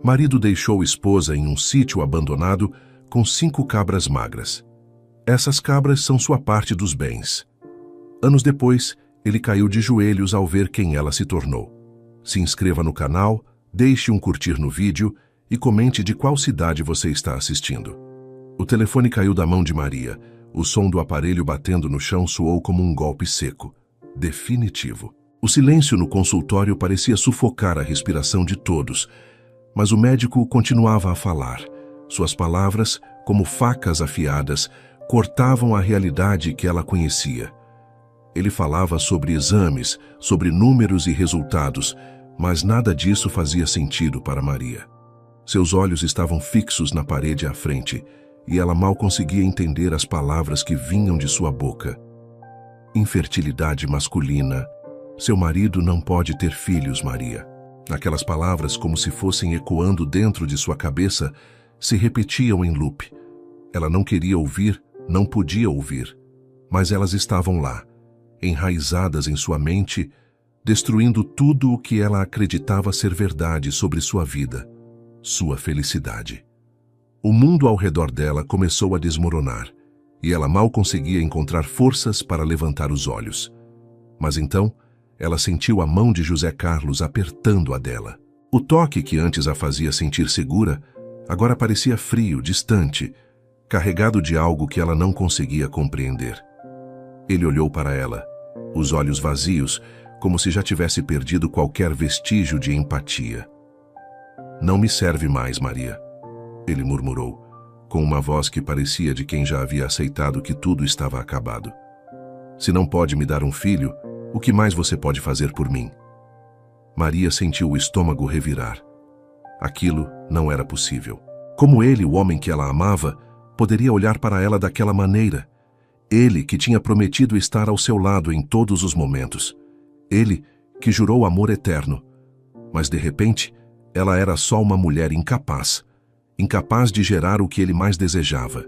Marido deixou esposa em um sítio abandonado com 5 cabras magras. Essas cabras são sua parte dos bens. Anos depois, ele caiu de joelhos ao ver quem ela se tornou. Se inscreva no canal, deixe um curtir no vídeo e comente de qual cidade você está assistindo. O telefone caiu da mão de Maria. O som do aparelho batendo no chão soou como um golpe seco, definitivo. O silêncio no consultório parecia sufocar a respiração de todos, mas o médico continuava a falar. Suas palavras, como facas afiadas, cortavam a realidade que ela conhecia. Ele falava sobre exames, sobre números e resultados, mas nada disso fazia sentido para Maria. Seus olhos estavam fixos na parede à frente, e ela mal conseguia entender as palavras que vinham de sua boca. Infertilidade masculina. Seu marido não pode ter filhos, Maria. Aquelas palavras, como se fossem ecoando dentro de sua cabeça, se repetiam em loop. Ela não queria ouvir, não podia ouvir, mas elas estavam lá, enraizadas em sua mente, destruindo tudo o que ela acreditava ser verdade sobre sua vida, sua felicidade. O mundo ao redor dela começou a desmoronar, e ela mal conseguia encontrar forças para levantar os olhos. Mas então, ela sentiu a mão de José Carlos apertando a dela. O toque que antes a fazia sentir segura, agora parecia frio, distante, carregado de algo que ela não conseguia compreender. Ele olhou para ela, os olhos vazios, como se já tivesse perdido qualquer vestígio de empatia. "Não me serve mais, Maria", ele murmurou, com uma voz que parecia de quem já havia aceitado que tudo estava acabado. "Se não pode me dar um filho, o que mais você pode fazer por mim?" Maria sentiu o estômago revirar. Aquilo não era possível. Como ele, o homem que ela amava, poderia olhar para ela daquela maneira? Ele que tinha prometido estar ao seu lado em todos os momentos. Ele que jurou amor eterno. Mas, de repente, ela era só uma mulher incapaz de gerar o que ele mais desejava.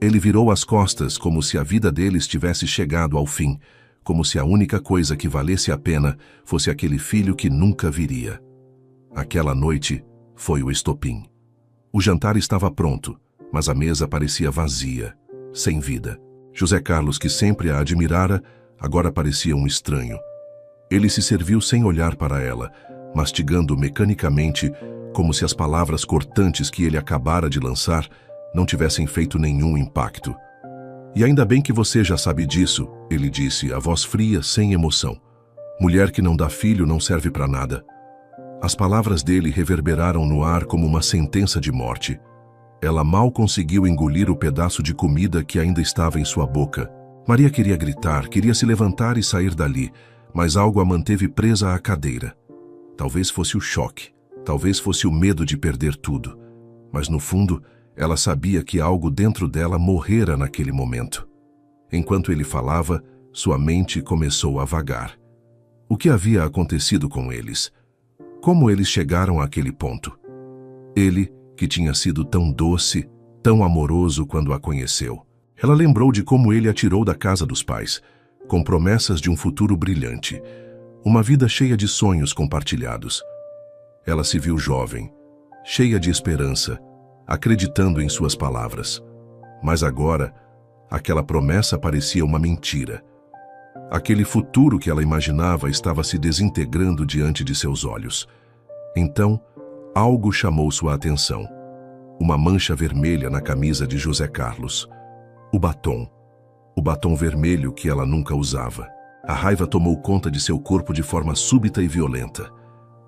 Ele virou as costas como se a vida deles tivesse chegado ao fim, como se a única coisa que valesse a pena fosse aquele filho que nunca viria. Aquela noite foi o estopim. O jantar estava pronto, mas a mesa parecia vazia, sem vida. José Carlos, que sempre a admirara, agora parecia um estranho. Ele se serviu sem olhar para ela, mastigando mecanicamente, como se as palavras cortantes que ele acabara de lançar não tivessem feito nenhum impacto. "E ainda bem que você já sabe disso", ele disse, a voz fria, sem emoção. "Mulher que não dá filho não serve para nada." As palavras dele reverberaram no ar como uma sentença de morte. Ela mal conseguiu engolir o pedaço de comida que ainda estava em sua boca. Maria queria gritar, queria se levantar e sair dali, mas algo a manteve presa à cadeira. Talvez fosse o choque, talvez fosse o medo de perder tudo, mas no fundo, ela sabia que algo dentro dela morrera naquele momento. Enquanto ele falava, sua mente começou a vagar. O que havia acontecido com eles? Como eles chegaram àquele ponto? Ele, que tinha sido tão doce, tão amoroso quando a conheceu. Ela lembrou de como ele a tirou da casa dos pais, com promessas de um futuro brilhante, uma vida cheia de sonhos compartilhados. Ela se viu jovem, cheia de esperança, acreditando em suas palavras. Mas agora, aquela promessa parecia uma mentira. Aquele futuro que ela imaginava estava se desintegrando diante de seus olhos. Então, algo chamou sua atenção. Uma mancha vermelha na camisa de José Carlos. O batom vermelho que ela nunca usava. A raiva tomou conta de seu corpo de forma súbita e violenta.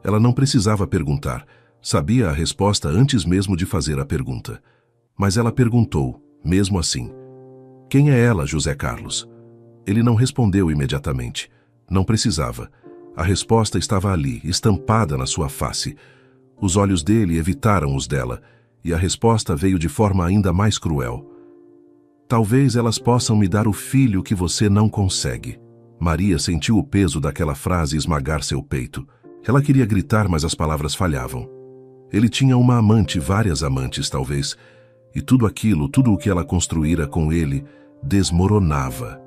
Ela não precisava perguntar. Sabia a resposta antes mesmo de fazer a pergunta. Mas ela perguntou, mesmo assim. "Quem é ela, José Carlos?" Ele não respondeu imediatamente. Não precisava. A resposta estava ali, estampada na sua face. Os olhos dele evitaram os dela, e a resposta veio de forma ainda mais cruel. "Talvez elas possam me dar o filho que você não consegue." Maria sentiu o peso daquela frase esmagar seu peito. Ela queria gritar, mas as palavras falhavam. Ele tinha uma amante, várias amantes talvez, e tudo aquilo, tudo o que ela construíra com ele, desmoronava.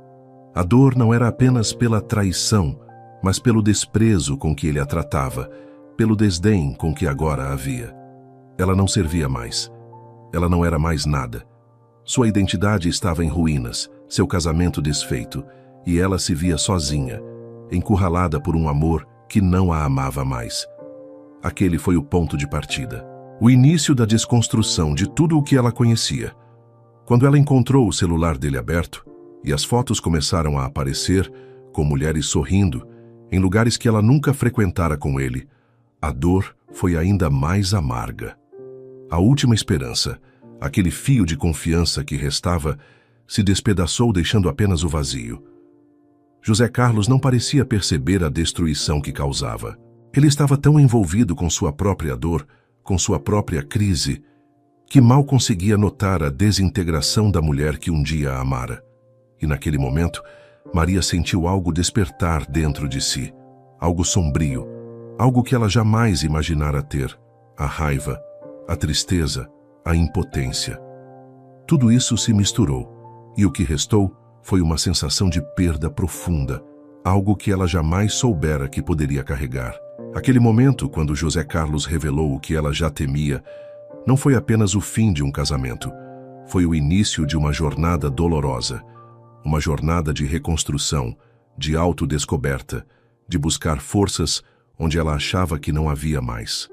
A dor não era apenas pela traição, mas pelo desprezo com que ele a tratava, pelo desdém com que agora a via. Ela não servia mais. Ela não era mais nada. Sua identidade estava em ruínas, seu casamento desfeito, e ela se via sozinha, encurralada por um amor que não a amava mais. Aquele foi o ponto de partida. O início da desconstrução de tudo o que ela conhecia. Quando ela encontrou o celular dele aberto, e as fotos começaram a aparecer, com mulheres sorrindo, em lugares que ela nunca frequentara com ele, a dor foi ainda mais amarga. A última esperança, aquele fio de confiança que restava, se despedaçou deixando apenas o vazio. José Carlos não parecia perceber a destruição que causava. Ele estava tão envolvido com sua própria dor, com sua própria crise, que mal conseguia notar a desintegração da mulher que um dia a amara. E naquele momento, Maria sentiu algo despertar dentro de si, algo sombrio, algo que ela jamais imaginara ter: a raiva, a tristeza, a impotência. Tudo isso se misturou, e o que restou foi uma sensação de perda profunda, algo que ela jamais soubera que poderia carregar. Aquele momento, quando José Carlos revelou o que ela já temia, não foi apenas o fim de um casamento, foi o início de uma jornada dolorosa, uma jornada de reconstrução, de autodescoberta, de buscar forças onde ela achava que não havia mais.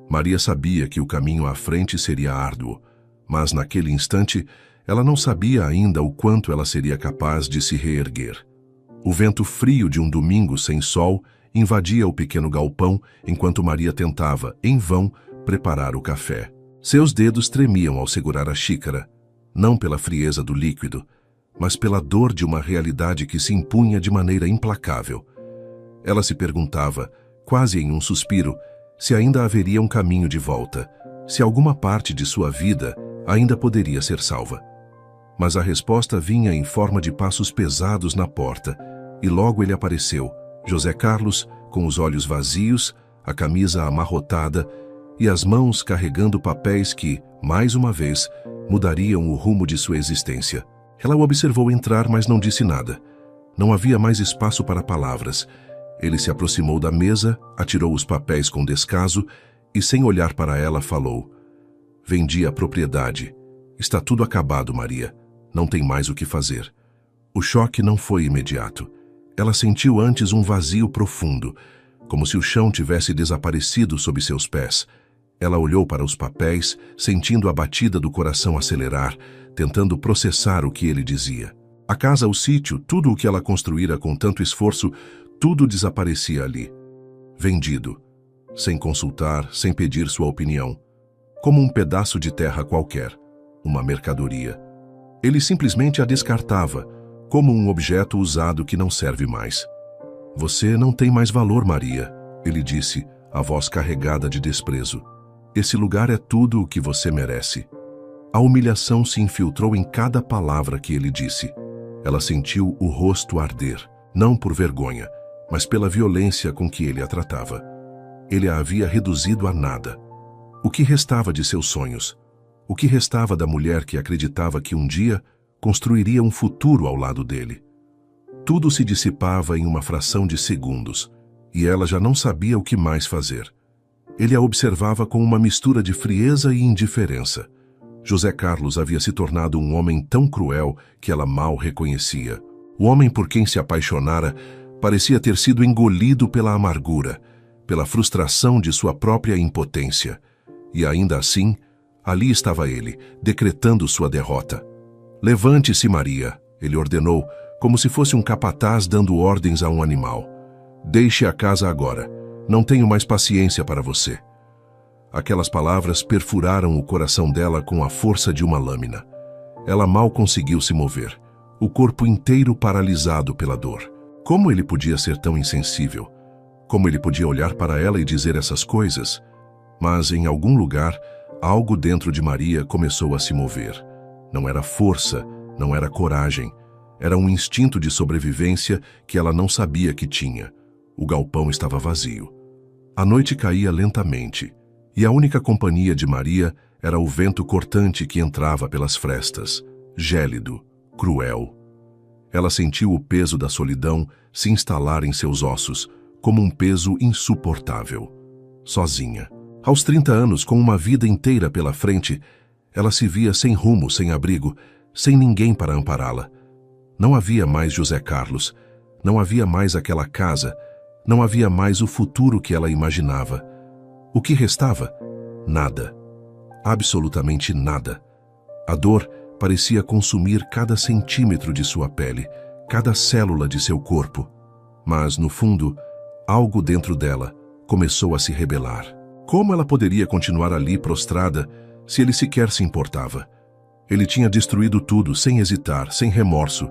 Maria sabia que o caminho à frente seria árduo, mas naquele instante ela não sabia ainda o quanto ela seria capaz de se reerguer. O vento frio de um domingo sem sol invadia o pequeno galpão enquanto Maria tentava, em vão, preparar o café. Seus dedos tremiam ao segurar a xícara, não pela frieza do líquido, mas pela dor de uma realidade que se impunha de maneira implacável. Ela se perguntava, quase em um suspiro, se ainda haveria um caminho de volta, se alguma parte de sua vida ainda poderia ser salva. Mas a resposta vinha em forma de passos pesados na porta, e logo ele apareceu, José Carlos, com os olhos vazios, a camisa amarrotada e as mãos carregando papéis que, mais uma vez, mudariam o rumo de sua existência. Ela o observou entrar, mas não disse nada. Não havia mais espaço para palavras. Ele se aproximou da mesa, atirou os papéis com descaso e, sem olhar para ela, falou: "Vendi a propriedade. Está tudo acabado, Maria. Não tem mais o que fazer." O choque não foi imediato. Ela sentiu antes um vazio profundo, como se o chão tivesse desaparecido sob seus pés. Ela olhou para os papéis, sentindo a batida do coração acelerar, tentando processar o que ele dizia. A casa, o sítio, tudo o que ela construíra com tanto esforço, tudo desaparecia ali. Vendido, sem consultar, sem pedir sua opinião. Como um pedaço de terra qualquer, uma mercadoria. Ele simplesmente a descartava, como um objeto usado que não serve mais. "Você não tem mais valor, Maria", ele disse, a voz carregada de desprezo. "Esse lugar é tudo o que você merece." A humilhação se infiltrou em cada palavra que ele disse. Ela sentiu o rosto arder, não por vergonha, mas pela violência com que ele a tratava. Ele a havia reduzido a nada. O que restava de seus sonhos? O que restava da mulher que acreditava que um dia construiria um futuro ao lado dele? Tudo se dissipava em uma fração de segundos, e ela já não sabia o que mais fazer. Ele a observava com uma mistura de frieza e indiferença. José Carlos havia se tornado um homem tão cruel que ela mal reconhecia. O homem por quem se apaixonara parecia ter sido engolido pela amargura, pela frustração de sua própria impotência. E ainda assim, ali estava ele, decretando sua derrota. "Levante-se, Maria", ele ordenou, como se fosse um capataz dando ordens a um animal. "Deixe a casa agora. Não tenho mais paciência para você." Aquelas palavras perfuraram o coração dela com a força de uma lâmina. Ela mal conseguiu se mover, o corpo inteiro paralisado pela dor. Como ele podia ser tão insensível? Como ele podia olhar para ela e dizer essas coisas? Mas, em algum lugar, algo dentro de Maria começou a se mover. Não era força, não era coragem. Era um instinto de sobrevivência que ela não sabia que tinha. O galpão estava vazio. A noite caía lentamente, e a única companhia de Maria era o vento cortante que entrava pelas frestas, gélido, cruel. Ela sentiu o peso da solidão se instalar em seus ossos, como um peso insuportável. Sozinha. Aos 30 anos, com uma vida inteira pela frente, ela se via sem rumo, sem abrigo, sem ninguém para ampará-la. Não havia mais José Carlos, não havia mais aquela casa, não havia mais o futuro que ela imaginava. O que restava? Nada. Absolutamente nada. A dor parecia consumir cada centímetro de sua pele, cada célula de seu corpo. Mas, no fundo, algo dentro dela começou a se rebelar. Como ela poderia continuar ali prostrada se ele sequer se importava? Ele tinha destruído tudo, sem hesitar, sem remorso.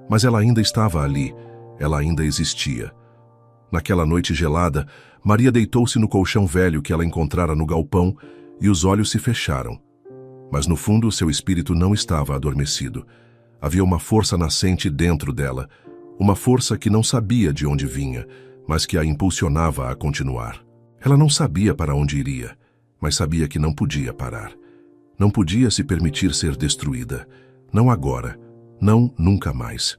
Mas ela ainda estava ali, ela ainda existia. Naquela noite gelada, Maria deitou-se no colchão velho que ela encontrara no galpão e os olhos se fecharam. Mas no fundo seu espírito não estava adormecido. Havia uma força nascente dentro dela, uma força que não sabia de onde vinha, mas que a impulsionava a continuar. Ela não sabia para onde iria, mas sabia que não podia parar. Não podia se permitir ser destruída. Não agora, não nunca mais.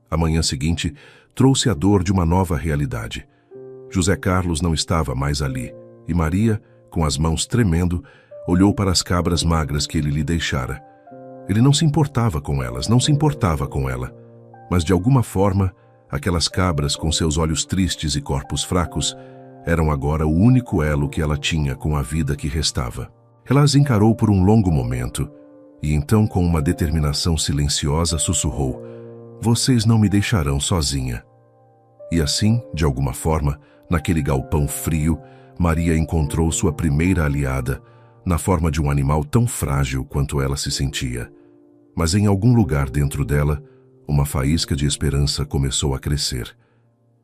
A manhã seguinte trouxe a dor de uma nova realidade. José Carlos não estava mais ali, e Maria, com as mãos tremendo, olhou para as cabras magras que ele lhe deixara. Ele não se importava com elas, não se importava com ela. Mas de alguma forma, aquelas cabras com seus olhos tristes e corpos fracos eram agora o único elo que ela tinha com a vida que restava. Ela as encarou por um longo momento, e então com uma determinação silenciosa sussurrou: "Vocês não me deixarão sozinha." E assim, de alguma forma, naquele galpão frio, Maria encontrou sua primeira aliada, na forma de um animal tão frágil quanto ela se sentia. Mas em algum lugar dentro dela, uma faísca de esperança começou a crescer.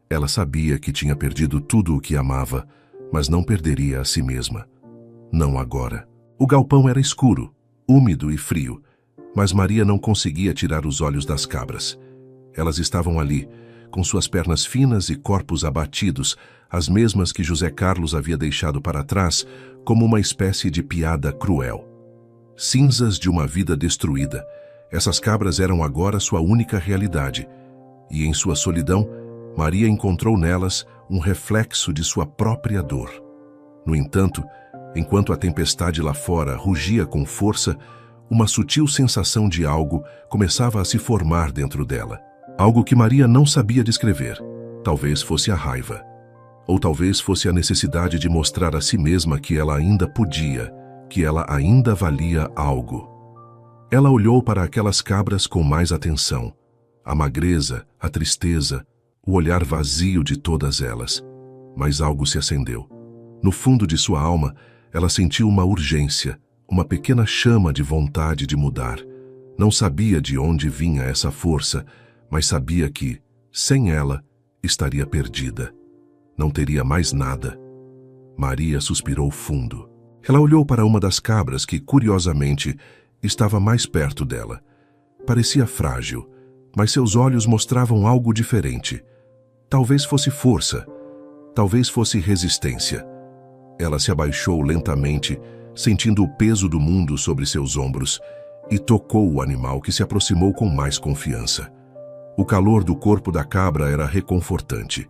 Ela sabia que tinha perdido tudo o que amava, mas não perderia a si mesma. Não agora. O galpão era escuro, úmido e frio, mas Maria não conseguia tirar os olhos das cabras. Elas estavam ali, com suas pernas finas e corpos abatidos, as mesmas que José Carlos havia deixado para trás, como uma espécie de piada cruel. Cinzas de uma vida destruída, essas cabras eram agora sua única realidade, e em sua solidão, Maria encontrou nelas um reflexo de sua própria dor. No entanto, enquanto a tempestade lá fora rugia com força, uma sutil sensação de algo começava a se formar dentro dela. Algo que Maria não sabia descrever. Talvez fosse a raiva. Ou talvez fosse a necessidade de mostrar a si mesma que ela ainda podia, que ela ainda valia algo. Ela olhou para aquelas cabras com mais atenção. A magreza, a tristeza, o olhar vazio de todas elas. Mas algo se acendeu. No fundo de sua alma, ela sentiu uma urgência, uma pequena chama de vontade de mudar. Não sabia de onde vinha essa força, mas sabia que, sem ela, estaria perdida. Não teria mais nada. Maria suspirou fundo. Ela olhou para uma das cabras que, curiosamente, estava mais perto dela. Parecia frágil, mas seus olhos mostravam algo diferente. Talvez fosse força, talvez fosse resistência. Ela se abaixou lentamente, sentindo o peso do mundo sobre seus ombros, e tocou o animal, que se aproximou com mais confiança. O calor do corpo da cabra era reconfortante,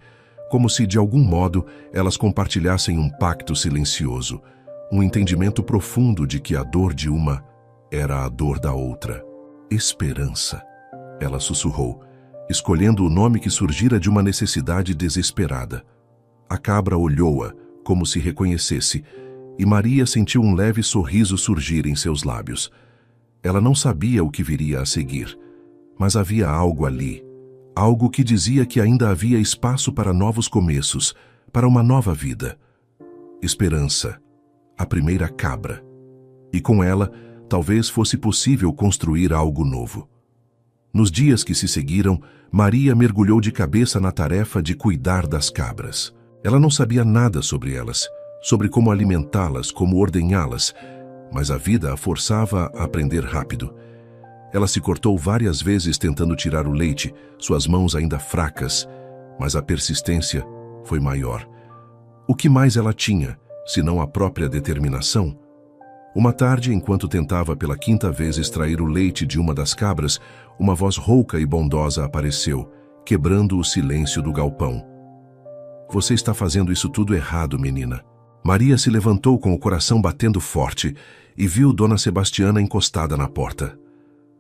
como se, de algum modo, elas compartilhassem um pacto silencioso, um entendimento profundo de que a dor de uma era a dor da outra. Esperança, ela sussurrou, escolhendo o nome que surgira de uma necessidade desesperada. A cabra olhou-a, como se reconhecesse, e Maria sentiu um leve sorriso surgir em seus lábios. Ela não sabia o que viria a seguir, mas havia algo ali, algo que dizia que ainda havia espaço para novos começos, para uma nova vida. Esperança, a primeira cabra. E com ela, talvez fosse possível construir algo novo. Nos dias que se seguiram, Maria mergulhou de cabeça na tarefa de cuidar das cabras. Ela não sabia nada sobre elas, sobre como alimentá-las, como ordenhá-las, mas a vida a forçava a aprender rápido. Ela se cortou várias vezes tentando tirar o leite, suas mãos ainda fracas, mas a persistência foi maior. O que mais ela tinha, senão a própria determinação? Uma tarde, enquanto tentava pela 5ª vez extrair o leite de uma das cabras, uma voz rouca e bondosa apareceu, quebrando o silêncio do galpão. "Você está fazendo isso tudo errado, menina." Maria se levantou com o coração batendo forte e viu Dona Sebastiana encostada na porta.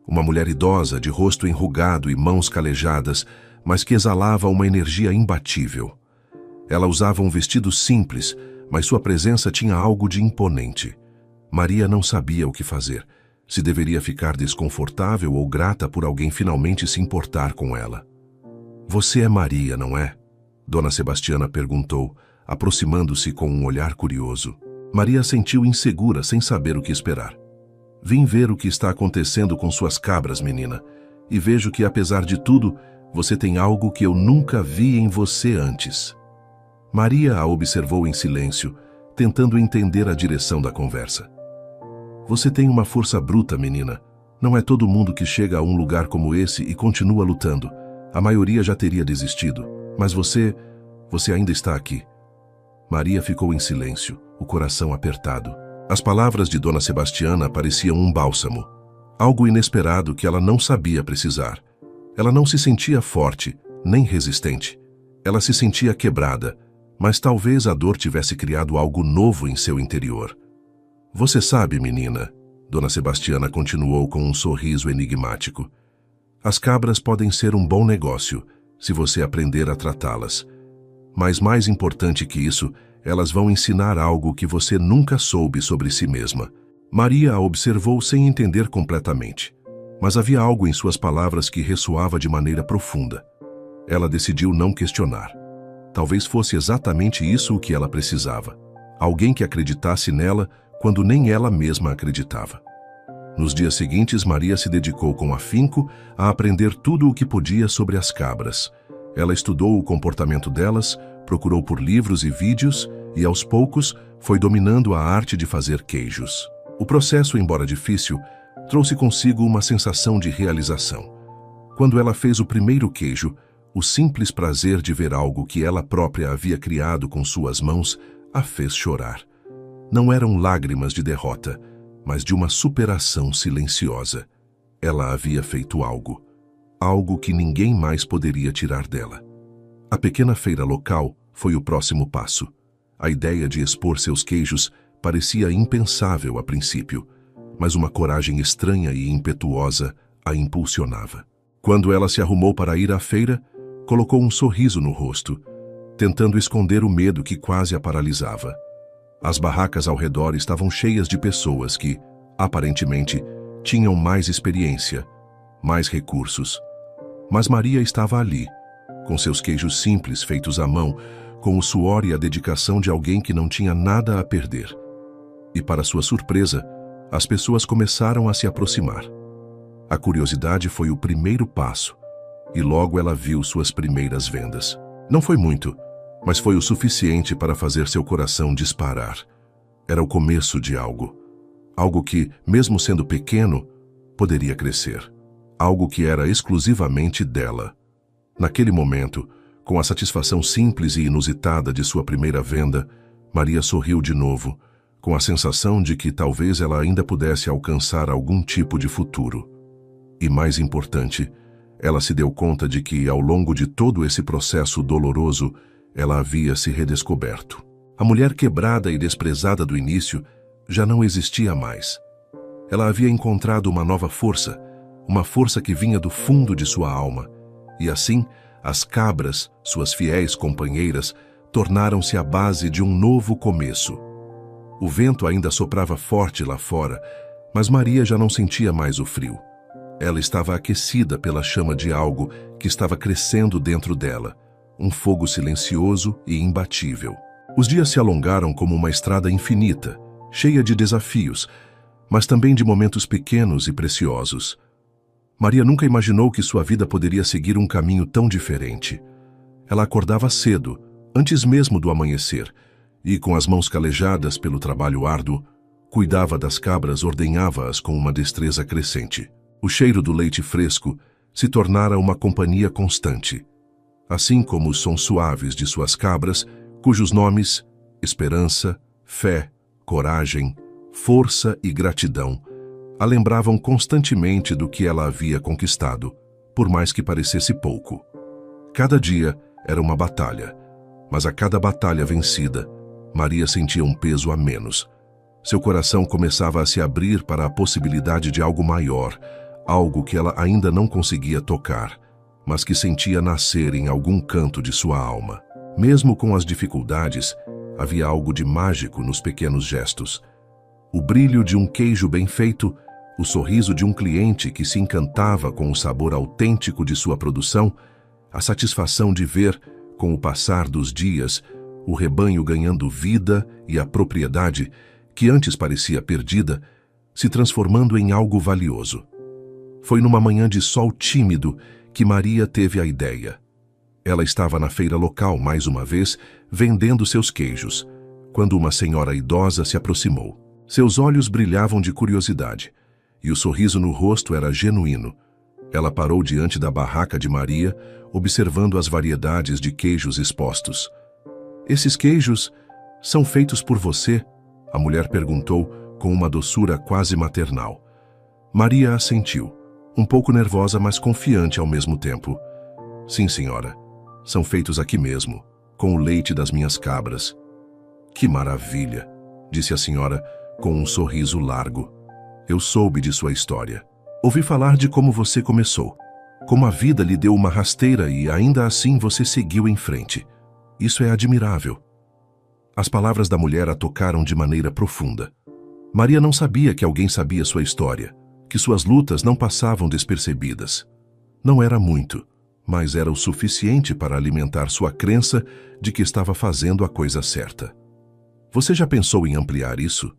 Uma mulher idosa, de rosto enrugado e mãos calejadas, mas que exalava uma energia imbatível. Ela usava um vestido simples, mas sua presença tinha algo de imponente. Maria não sabia o que fazer, se deveria ficar desconfortável ou grata por alguém finalmente se importar com ela. "Você é Maria, não é?" Dona Sebastiana perguntou, aproximando-se com um olhar curioso. Maria sentiu insegura, sem saber o que esperar. "Vim ver o que está acontecendo com suas cabras, menina, e vejo que, apesar de tudo, você tem algo que eu nunca vi em você antes." Maria a observou em silêncio, tentando entender a direção da conversa. "Você tem uma força bruta, menina. Não é todo mundo que chega a um lugar como esse e continua lutando. A maioria já teria desistido, mas você ainda está aqui." Maria ficou em silêncio, o coração apertado. As palavras de Dona Sebastiana pareciam um bálsamo, algo inesperado que ela não sabia precisar. Ela não se sentia forte, nem resistente. Ela se sentia quebrada, mas talvez a dor tivesse criado algo novo em seu interior. "Você sabe, menina," Dona Sebastiana continuou com um sorriso enigmático, "as cabras podem ser um bom negócio, se você aprender a tratá-las. Mas mais importante que isso, elas vão ensinar algo que você nunca soube sobre si mesma." Maria a observou sem entender completamente, mas havia algo em suas palavras que ressoava de maneira profunda. Ela decidiu não questionar. Talvez fosse exatamente isso o que ela precisava. Alguém que acreditasse nela quando nem ela mesma acreditava. Nos dias seguintes, Maria se dedicou com afinco a aprender tudo o que podia sobre as cabras. Ela estudou o comportamento delas, procurou por livros e vídeos e, aos poucos, foi dominando a arte de fazer queijos. O processo, embora difícil, trouxe consigo uma sensação de realização. Quando ela fez o primeiro queijo, o simples prazer de ver algo que ela própria havia criado com suas mãos a fez chorar. Não eram lágrimas de derrota, mas de uma superação silenciosa. Ela havia feito algo que ninguém mais poderia tirar dela. A pequena feira local foi o próximo passo. A ideia de expor seus queijos parecia impensável a princípio, mas uma coragem estranha e impetuosa a impulsionava. Quando ela se arrumou para ir à feira, colocou um sorriso no rosto, tentando esconder o medo que quase a paralisava. As barracas ao redor estavam cheias de pessoas que, aparentemente, tinham mais experiência, mais recursos. Mas Maria estava ali, com seus queijos simples feitos à mão, com o suor e a dedicação de alguém que não tinha nada a perder. E, para sua surpresa, as pessoas começaram a se aproximar. A curiosidade foi o primeiro passo, e logo ela viu suas primeiras vendas. Não foi muito, mas foi o suficiente para fazer seu coração disparar. Era o começo de algo. Algo que, mesmo sendo pequeno, poderia crescer. Algo que era exclusivamente dela. Naquele momento, com a satisfação simples e inusitada de sua primeira venda, Maria sorriu de novo, com a sensação de que talvez ela ainda pudesse alcançar algum tipo de futuro. E mais importante, ela se deu conta de que, ao longo de todo esse processo doloroso, ela havia se redescoberto. A mulher quebrada e desprezada do início já não existia mais. Ela havia encontrado uma nova força, uma força que vinha do fundo de sua alma. E assim, as cabras, suas fiéis companheiras, tornaram-se a base de um novo começo. O vento ainda soprava forte lá fora, mas Maria já não sentia mais o frio. Ela estava aquecida pela chama de algo que estava crescendo dentro dela, um fogo silencioso e imbatível. Os dias se alongaram como uma estrada infinita, cheia de desafios, mas também de momentos pequenos e preciosos. Maria nunca imaginou que sua vida poderia seguir um caminho tão diferente. Ela acordava cedo, antes mesmo do amanhecer, e, com as mãos calejadas pelo trabalho árduo, cuidava das cabras, ordenhava-as com uma destreza crescente. O cheiro do leite fresco se tornara uma companhia constante, assim como os sons suaves de suas cabras, cujos nomes, esperança, fé, coragem, força e gratidão, a lembravam constantemente do que ela havia conquistado, por mais que parecesse pouco. Cada dia era uma batalha, mas a cada batalha vencida, Maria sentia um peso a menos. Seu coração começava a se abrir para a possibilidade de algo maior, algo que ela ainda não conseguia tocar, mas que sentia nascer em algum canto de sua alma. Mesmo com as dificuldades, havia algo de mágico nos pequenos gestos. O brilho de um queijo bem feito, o sorriso de um cliente que se encantava com o sabor autêntico de sua produção, a satisfação de ver, com o passar dos dias, o rebanho ganhando vida e a propriedade, que antes parecia perdida, se transformando em algo valioso. Foi numa manhã de sol tímido que Maria teve a ideia. Ela estava na feira local mais uma vez, vendendo seus queijos, quando uma senhora idosa se aproximou. Seus olhos brilhavam de curiosidade, e o sorriso no rosto era genuíno. Ela parou diante da barraca de Maria, observando as variedades de queijos expostos. "Esses queijos são feitos por você?" a mulher perguntou com uma doçura quase maternal. Maria assentiu, um pouco nervosa, mas confiante ao mesmo tempo. "Sim, senhora. São feitos aqui mesmo, com o leite das minhas cabras." "Que maravilha!" disse a senhora com um sorriso largo. "Eu soube de sua história. Ouvi falar de como você começou, como a vida lhe deu uma rasteira e ainda assim você seguiu em frente. Isso é admirável." As palavras da mulher a tocaram de maneira profunda. Maria não sabia que alguém sabia sua história, que suas lutas não passavam despercebidas. Não era muito, mas era o suficiente para alimentar sua crença de que estava fazendo a coisa certa. "Você já pensou em ampliar isso?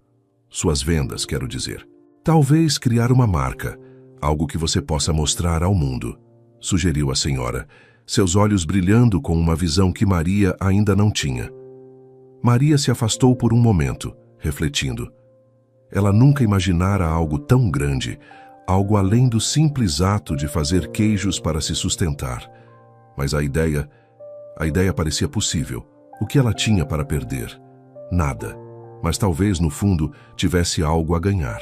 Suas vendas, quero dizer. Talvez criar uma marca, algo que você possa mostrar ao mundo", sugeriu a senhora, seus olhos brilhando com uma visão que Maria ainda não tinha. Maria se afastou por um momento, refletindo. Ela nunca imaginara algo tão grande, algo além do simples ato de fazer queijos para se sustentar. Mas a ideia parecia possível. O que ela tinha para perder? Nada. Mas talvez, no fundo, tivesse algo a ganhar.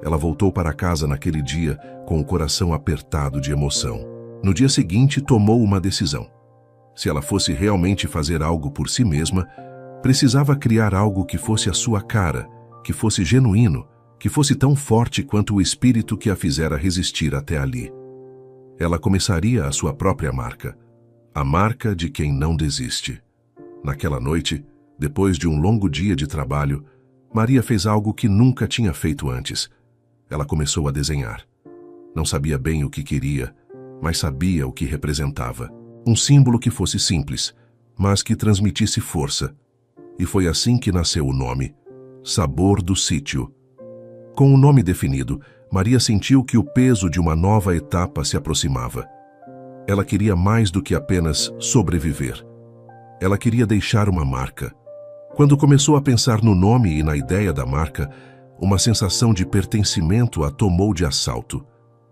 Ela voltou para casa naquele dia com o coração apertado de emoção. No dia seguinte, tomou uma decisão. Se ela fosse realmente fazer algo por si mesma, precisava criar algo que fosse a sua cara, que fosse genuíno, que fosse tão forte quanto o espírito que a fizera resistir até ali. Ela começaria a sua própria marca, a marca de quem não desiste. Naquela noite, depois de um longo dia de trabalho, Maria fez algo que nunca tinha feito antes. Ela começou a desenhar. Não sabia bem o que queria, mas sabia o que representava. Um símbolo que fosse simples, mas que transmitisse força. E foi assim que nasceu o nome, Sabor do Sítio. Com o nome definido, Maria sentiu que o peso de uma nova etapa se aproximava. Ela queria mais do que apenas sobreviver. Ela queria deixar uma marca. Quando começou a pensar no nome e na ideia da marca, uma sensação de pertencimento a tomou de assalto.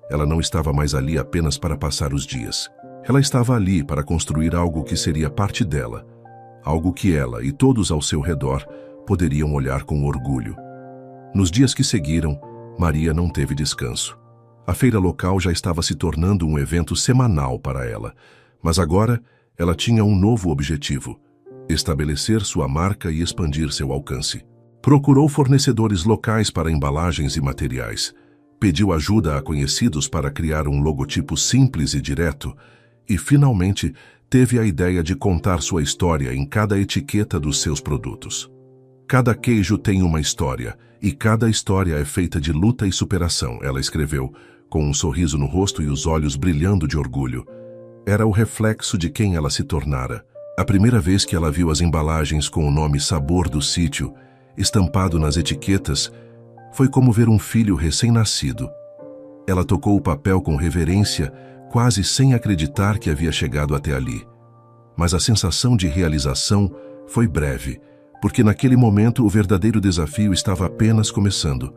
Ela não estava mais ali apenas para passar os dias. Ela estava ali para construir algo que seria parte dela, algo que ela e todos ao seu redor poderiam olhar com orgulho. Nos dias que seguiram, Maria não teve descanso. A feira local já estava se tornando um evento semanal para ela, mas agora ela tinha um novo objetivo: estabelecer sua marca e expandir seu alcance. Procurou fornecedores locais para embalagens e materiais, pediu ajuda a conhecidos para criar um logotipo simples e direto e, finalmente, teve a ideia de contar sua história em cada etiqueta dos seus produtos. "Cada queijo tem uma história, e cada história é feita de luta e superação", ela escreveu, com um sorriso no rosto e os olhos brilhando de orgulho. Era o reflexo de quem ela se tornara. A primeira vez que ela viu as embalagens com o nome Sabor do Sítio, estampado nas etiquetas, foi como ver um filho recém-nascido. Ela tocou o papel com reverência, quase sem acreditar que havia chegado até ali. Mas a sensação de realização foi breve, porque naquele momento o verdadeiro desafio estava apenas começando.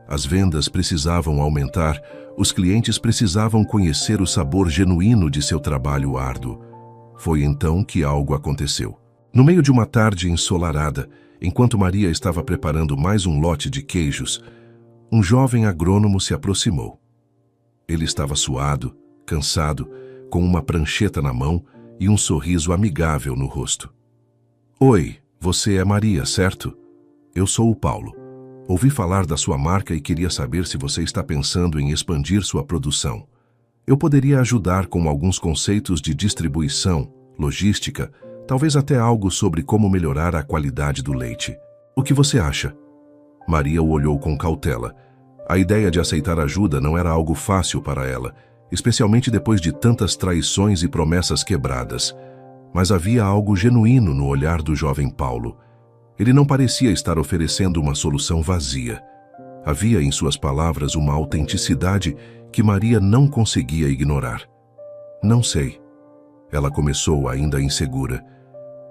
As vendas precisavam aumentar, os clientes precisavam conhecer o sabor genuíno de seu trabalho árduo. Foi então que algo aconteceu. No meio de uma tarde ensolarada, enquanto Maria estava preparando mais um lote de queijos, um jovem agrônomo se aproximou. Ele estava suado, cansado, com uma prancheta na mão e um sorriso amigável no rosto. "Oi, Você é Maria, certo? Eu sou o Paulo. Ouvi falar da sua marca e queria saber se você está pensando em expandir sua produção. Eu poderia ajudar com alguns conceitos de distribuição, logística, talvez até algo sobre como melhorar a qualidade do leite. O que você acha? Maria o olhou com cautela. A ideia de aceitar ajuda não era algo fácil para ela, especialmente depois de tantas traições e promessas quebradas. Mas havia algo genuíno no olhar do jovem Paulo. Ele não parecia estar oferecendo uma solução vazia. Havia em suas palavras uma autenticidade que Maria não conseguia ignorar. Não sei. Ela começou ainda insegura.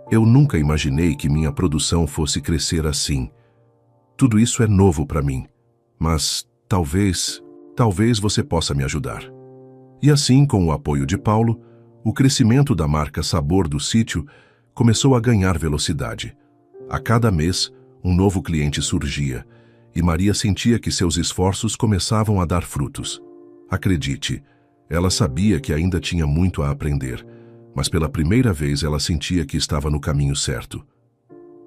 Eu nunca imaginei que minha produção fosse crescer assim. Tudo isso é novo para mim. Mas talvez você possa me ajudar. E assim, com o apoio de Paulo, o crescimento da marca Sabor do Sítio começou a ganhar velocidade. A cada mês, um novo cliente surgia, e Maria sentia que seus esforços começavam a dar frutos. Acredite, ela sabia que ainda tinha muito a aprender, mas pela primeira vez ela sentia que estava no caminho certo.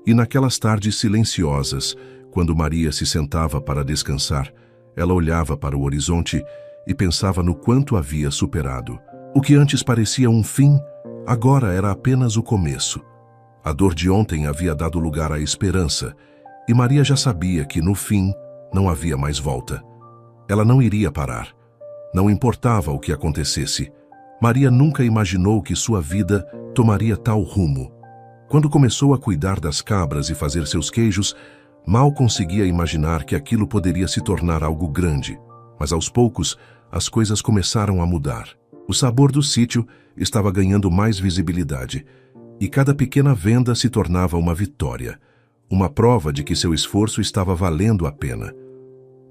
E naquelas tardes silenciosas, quando Maria se sentava para descansar, ela olhava para o horizonte e pensava no quanto havia superado. O que antes parecia um fim, agora era apenas o começo. A dor de ontem havia dado lugar à esperança, e Maria já sabia que, no fim, não havia mais volta. Ela não iria parar. Não importava o que acontecesse. Maria nunca imaginou que sua vida tomaria tal rumo. Quando começou a cuidar das cabras e fazer seus queijos, mal conseguia imaginar que aquilo poderia se tornar algo grande. Mas aos poucos, as coisas começaram a mudar. O Sabor do Sítio estava ganhando mais visibilidade, e cada pequena venda se tornava uma vitória, uma prova de que seu esforço estava valendo a pena.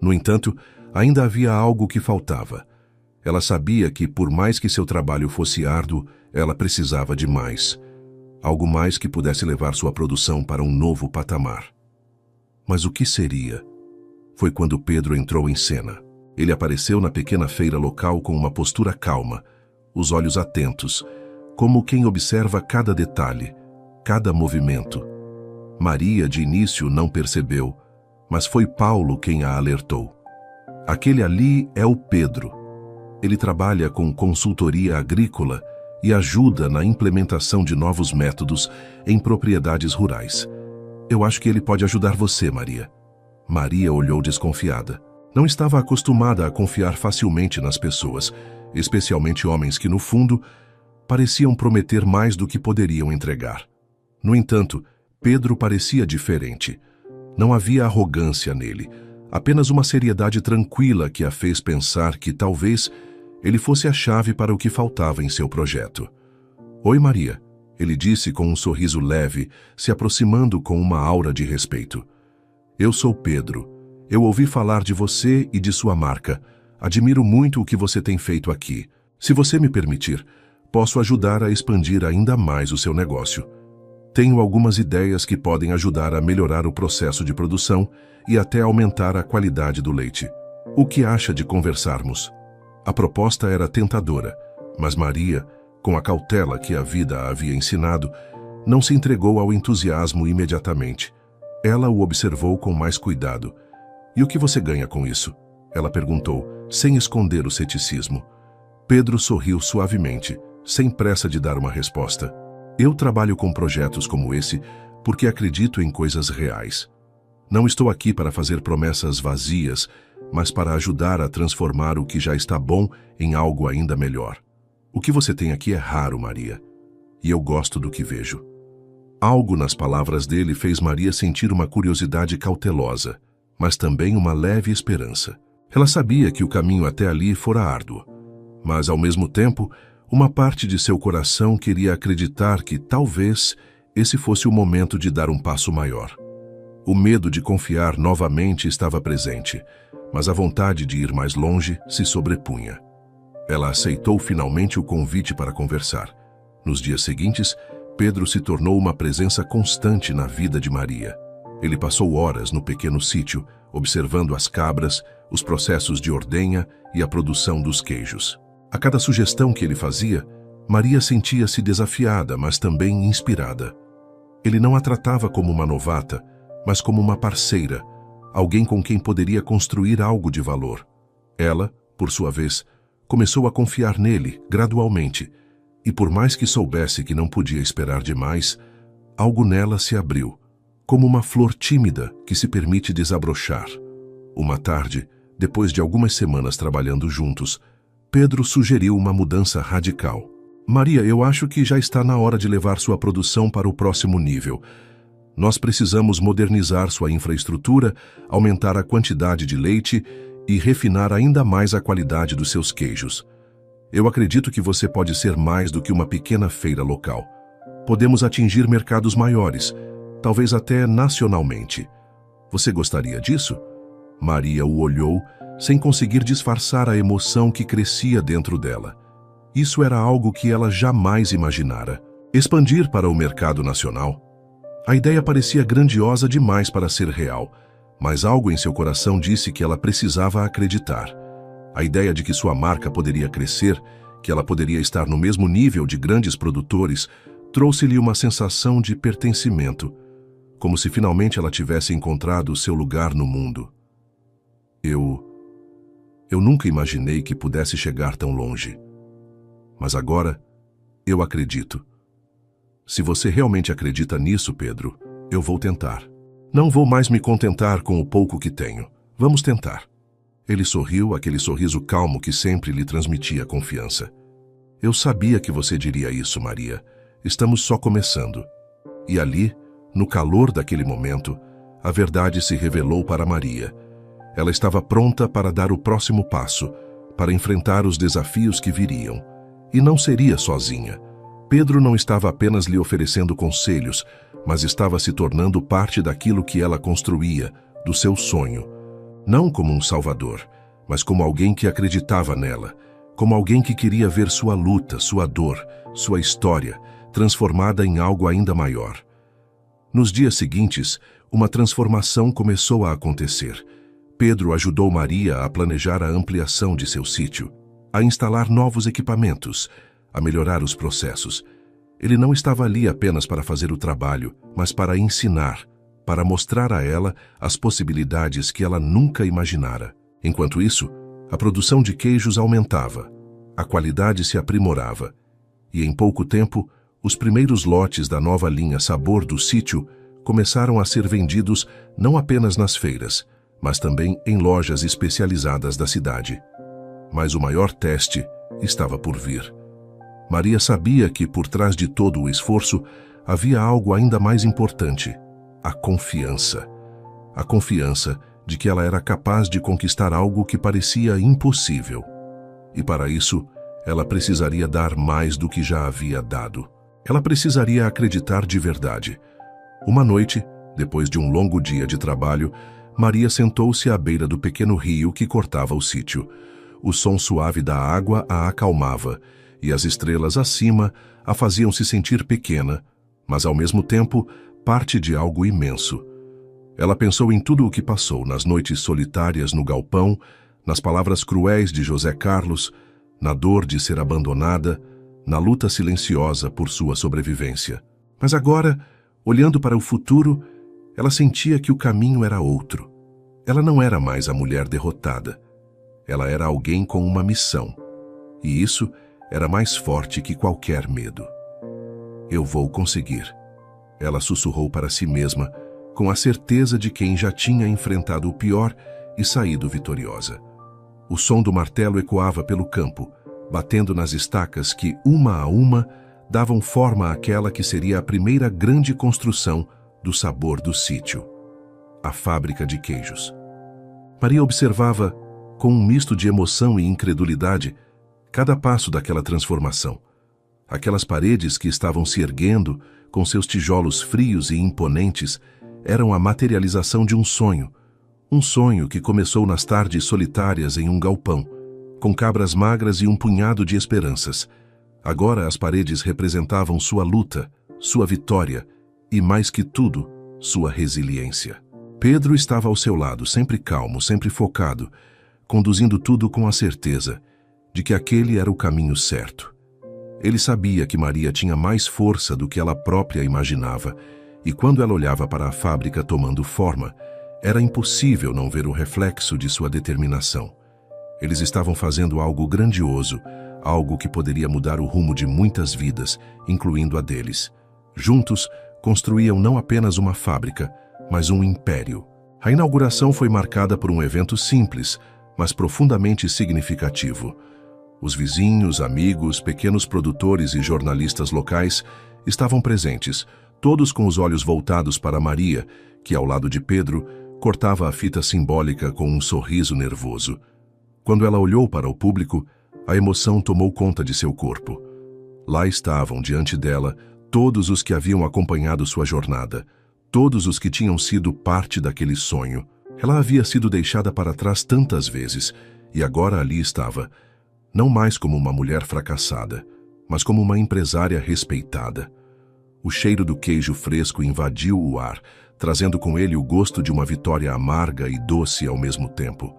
No entanto, ainda havia algo que faltava. Ela sabia que, por mais que seu trabalho fosse árduo, ela precisava de mais. Algo mais que pudesse levar sua produção para um novo patamar. Mas o que seria? Foi quando Pedro entrou em cena. Ele apareceu na pequena feira local com uma postura calma, os olhos atentos, como quem observa cada detalhe, cada movimento. Maria, de início, não percebeu, mas foi Paulo quem a alertou. Aquele ali é o Pedro. Ele trabalha com consultoria agrícola e ajuda na implementação de novos métodos em propriedades rurais. Eu acho que ele pode ajudar você, Maria. Maria olhou desconfiada. Não estava acostumada a confiar facilmente nas pessoas, especialmente homens que, no fundo, pareciam prometer mais do que poderiam entregar. No entanto, Pedro parecia diferente. Não havia arrogância nele, apenas uma seriedade tranquila que a fez pensar que talvez ele fosse a chave para o que faltava em seu projeto. Oi, Maria, ele disse com um sorriso leve, se aproximando com uma aura de respeito. Eu sou Pedro. Eu ouvi falar de você e de sua marca. Admiro muito o que você tem feito aqui. Se você me permitir, posso ajudar a expandir ainda mais o seu negócio. Tenho algumas ideias que podem ajudar a melhorar o processo de produção e até aumentar a qualidade do leite. O que acha de conversarmos? A proposta era tentadora, mas Maria, com a cautela que a vida a havia ensinado, não se entregou ao entusiasmo imediatamente. Ela o observou com mais cuidado. E o que você ganha com isso? Ela perguntou, sem esconder o ceticismo. Pedro sorriu suavemente, sem pressa de dar uma resposta. Eu trabalho com projetos como esse porque acredito em coisas reais. Não estou aqui para fazer promessas vazias, mas para ajudar a transformar o que já está bom em algo ainda melhor. O que você tem aqui é raro, Maria, e eu gosto do que vejo. Algo nas palavras dele fez Maria sentir uma curiosidade cautelosa, mas também uma leve esperança. Ela sabia que o caminho até ali fora árduo, mas, ao mesmo tempo, uma parte de seu coração queria acreditar que, talvez, esse fosse o momento de dar um passo maior. O medo de confiar novamente estava presente, mas a vontade de ir mais longe se sobrepunha. Ela aceitou finalmente o convite para conversar. Nos dias seguintes, Pedro se tornou uma presença constante na vida de Maria. Ele passou horas no pequeno sítio, observando as cabras, os processos de ordenha e a produção dos queijos. A cada sugestão que ele fazia, Maria sentia-se desafiada, mas também inspirada. Ele não a tratava como uma novata, mas como uma parceira, alguém com quem poderia construir algo de valor. Ela, por sua vez, começou a confiar nele, gradualmente, e por mais que soubesse que não podia esperar demais, algo nela se abriu, como uma flor tímida que se permite desabrochar. Uma tarde, depois de algumas semanas trabalhando juntos, Pedro sugeriu uma mudança radical. Maria, eu acho que já está na hora de levar sua produção para o próximo nível. Nós precisamos modernizar sua infraestrutura, aumentar a quantidade de leite e refinar ainda mais a qualidade dos seus queijos. Eu acredito que você pode ser mais do que uma pequena feira local. Podemos atingir mercados maiores, talvez até nacionalmente. Você gostaria disso? Maria o olhou, sem conseguir disfarçar a emoção que crescia dentro dela. Isso era algo que ela jamais imaginara. Expandir para o mercado nacional. A ideia parecia grandiosa demais para ser real, mas algo em seu coração disse que ela precisava acreditar. A ideia de que sua marca poderia crescer, que ela poderia estar no mesmo nível de grandes produtores, trouxe-lhe uma sensação de pertencimento, como se finalmente ela tivesse encontrado o seu lugar no mundo. Eu nunca imaginei que pudesse chegar tão longe. Mas agora, eu acredito. Se você realmente acredita nisso, Pedro, eu vou tentar. Não vou mais me contentar com o pouco que tenho. Vamos tentar. Ele sorriu, aquele sorriso calmo que sempre lhe transmitia confiança. Eu sabia que você diria isso, Maria. Estamos só começando. E ali, no calor daquele momento, a verdade se revelou para Maria. Ela estava pronta para dar o próximo passo, para enfrentar os desafios que viriam. E não seria sozinha. Pedro não estava apenas lhe oferecendo conselhos, mas estava se tornando parte daquilo que ela construía, do seu sonho. Não como um salvador, mas como alguém que acreditava nela, como alguém que queria ver sua luta, sua dor, sua história, transformada em algo ainda maior. Nos dias seguintes, uma transformação começou a acontecer. Pedro ajudou Maria a planejar a ampliação de seu sítio, a instalar novos equipamentos, a melhorar os processos. Ele não estava ali apenas para fazer o trabalho, mas para ensinar, para mostrar a ela as possibilidades que ela nunca imaginara. Enquanto isso, a produção de queijos aumentava, a qualidade se aprimorava, e em pouco tempo, os primeiros lotes da nova linha Sabor do sítio começaram a ser vendidos não apenas nas feiras, mas também em lojas especializadas da cidade. Mas o maior teste estava por vir. Maria sabia que, por trás de todo o esforço, havia algo ainda mais importante: a confiança. A confiança de que ela era capaz de conquistar algo que parecia impossível. E para isso, ela precisaria dar mais do que já havia dado. Ela precisaria acreditar de verdade. Uma noite, depois de um longo dia de trabalho, Maria sentou-se à beira do pequeno rio que cortava o sítio. O som suave da água a acalmava, e as estrelas acima a faziam se sentir pequena, mas ao mesmo tempo parte de algo imenso. Ela pensou em tudo o que passou nas noites solitárias no galpão, nas palavras cruéis de José Carlos, na dor de ser abandonada, na luta silenciosa por sua sobrevivência. Mas agora, olhando para o futuro, ela sentia que o caminho era outro. Ela não era mais a mulher derrotada. Ela era alguém com uma missão. E isso era mais forte que qualquer medo. Eu vou conseguir. Ela sussurrou para si mesma, com a certeza de quem já tinha enfrentado o pior e saído vitoriosa. O som do martelo ecoava pelo campo, batendo nas estacas que, uma a uma, davam forma àquela que seria a primeira grande construção do Sabor do sítio, a fábrica de queijos. Maria observava, com um misto de emoção e incredulidade, cada passo daquela transformação. Aquelas paredes que estavam se erguendo, com seus tijolos frios e imponentes, eram a materialização de um sonho que começou nas tardes solitárias em um galpão, com cabras magras e um punhado de esperanças. Agora as paredes representavam sua luta, sua vitória e, mais que tudo, sua resiliência. Pedro estava ao seu lado, sempre calmo, sempre focado, conduzindo tudo com a certeza de que aquele era o caminho certo. Ele sabia que Maria tinha mais força do que ela própria imaginava E quando ela olhava para a fábrica tomando forma, era impossível não ver o reflexo de sua determinação. Eles estavam fazendo algo grandioso, algo que poderia mudar o rumo de muitas vidas, incluindo a deles. Juntos, construíam não apenas uma fábrica, mas um império. A inauguração foi marcada por um evento simples, mas profundamente significativo. Os vizinhos, amigos, pequenos produtores e jornalistas locais estavam presentes, todos com os olhos voltados para Maria, que, ao lado de Pedro, cortava a fita simbólica com um sorriso nervoso. Quando ela olhou para o público, a emoção tomou conta de seu corpo. Lá estavam, diante dela, todos os que haviam acompanhado sua jornada, todos os que tinham sido parte daquele sonho. Ela havia sido deixada para trás tantas vezes, e agora ali estava, não mais como uma mulher fracassada, mas como uma empresária respeitada. O cheiro do queijo fresco invadiu o ar, trazendo com ele o gosto de uma vitória amarga e doce ao mesmo tempo.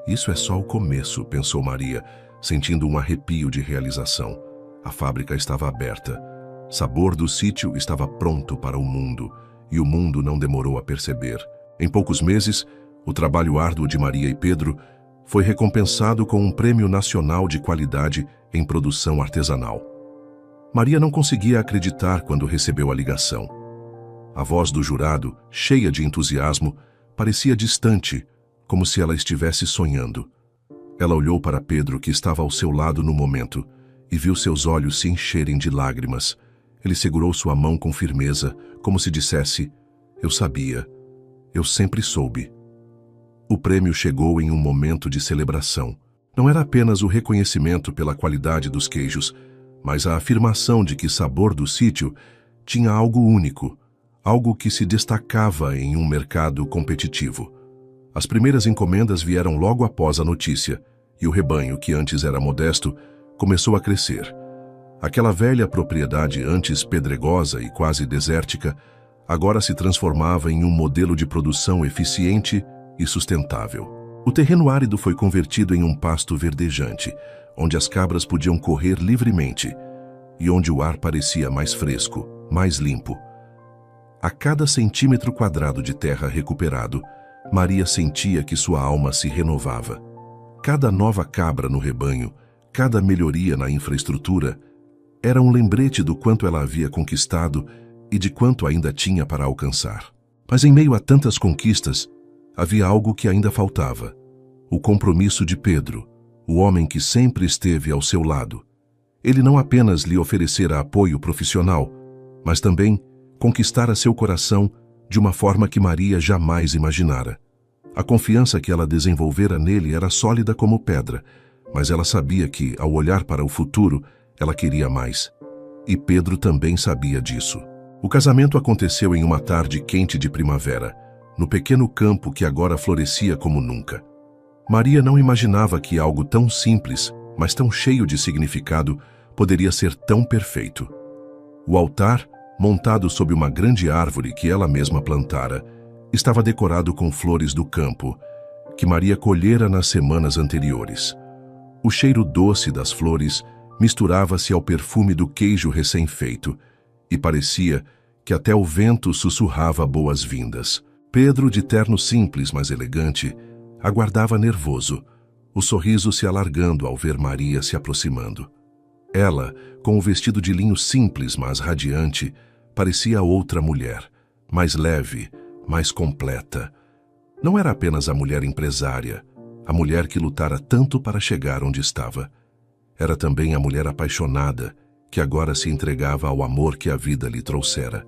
Isso é só o começo, pensou Maria, sentindo um arrepio de realização. A fábrica estava aberta. Sabor do sítio estava pronto para o mundo, e o mundo não demorou a perceber. Em poucos meses, o trabalho árduo de Maria e Pedro foi recompensado com um prêmio nacional de qualidade em produção artesanal. Maria não conseguia acreditar quando recebeu a ligação. A voz do jurado, cheia de entusiasmo, parecia distante, como se ela estivesse sonhando. Ela olhou para Pedro, que estava ao seu lado no momento, e viu seus olhos se encherem de lágrimas. Ele segurou sua mão com firmeza, como se dissesse: "Eu sabia. Eu sempre soube." O prêmio chegou em um momento de celebração. Não era apenas o reconhecimento pela qualidade dos queijos, mas a afirmação de que Sabor do Sítio tinha algo único, algo que se destacava em um mercado competitivo. As primeiras encomendas vieram logo após a notícia, e o rebanho, que antes era modesto, começou a crescer. Aquela velha propriedade antes pedregosa e quase desértica, agora se transformava em um modelo de produção eficiente e sustentável. O terreno árido foi convertido em um pasto verdejante, onde as cabras podiam correr livremente e onde o ar parecia mais fresco, mais limpo. A cada centímetro quadrado de terra recuperado, Maria sentia que sua alma se renovava. Cada nova cabra no rebanho, cada melhoria na infraestrutura, era um lembrete do quanto ela havia conquistado e de quanto ainda tinha para alcançar. Mas em meio a tantas conquistas, havia algo que ainda faltava: o compromisso de Pedro, o homem que sempre esteve ao seu lado. Ele não apenas lhe oferecera apoio profissional, mas também conquistara seu coração de uma forma que Maria jamais imaginara. A confiança que ela desenvolvera nele era sólida como pedra, mas ela sabia que, ao olhar para o futuro, ela queria mais. E Pedro também sabia disso. O casamento aconteceu em uma tarde quente de primavera, no pequeno campo que agora florescia como nunca. Maria não imaginava que algo tão simples, mas tão cheio de significado, poderia ser tão perfeito. O altar, montado sob uma grande árvore que ela mesma plantara, estava decorado com flores do campo, que Maria colhera nas semanas anteriores. O cheiro doce das flores misturava-se ao perfume do queijo recém-feito, e parecia que até o vento sussurrava boas-vindas. Pedro, de terno simples, mas elegante, aguardava nervoso, o sorriso se alargando ao ver Maria se aproximando. Ela, com o vestido de linho simples, mas radiante, parecia outra mulher, mais leve, mais completa. Não era apenas a mulher empresária, a mulher que lutara tanto para chegar onde estava. Era também a mulher apaixonada, que agora se entregava ao amor que a vida lhe trouxera.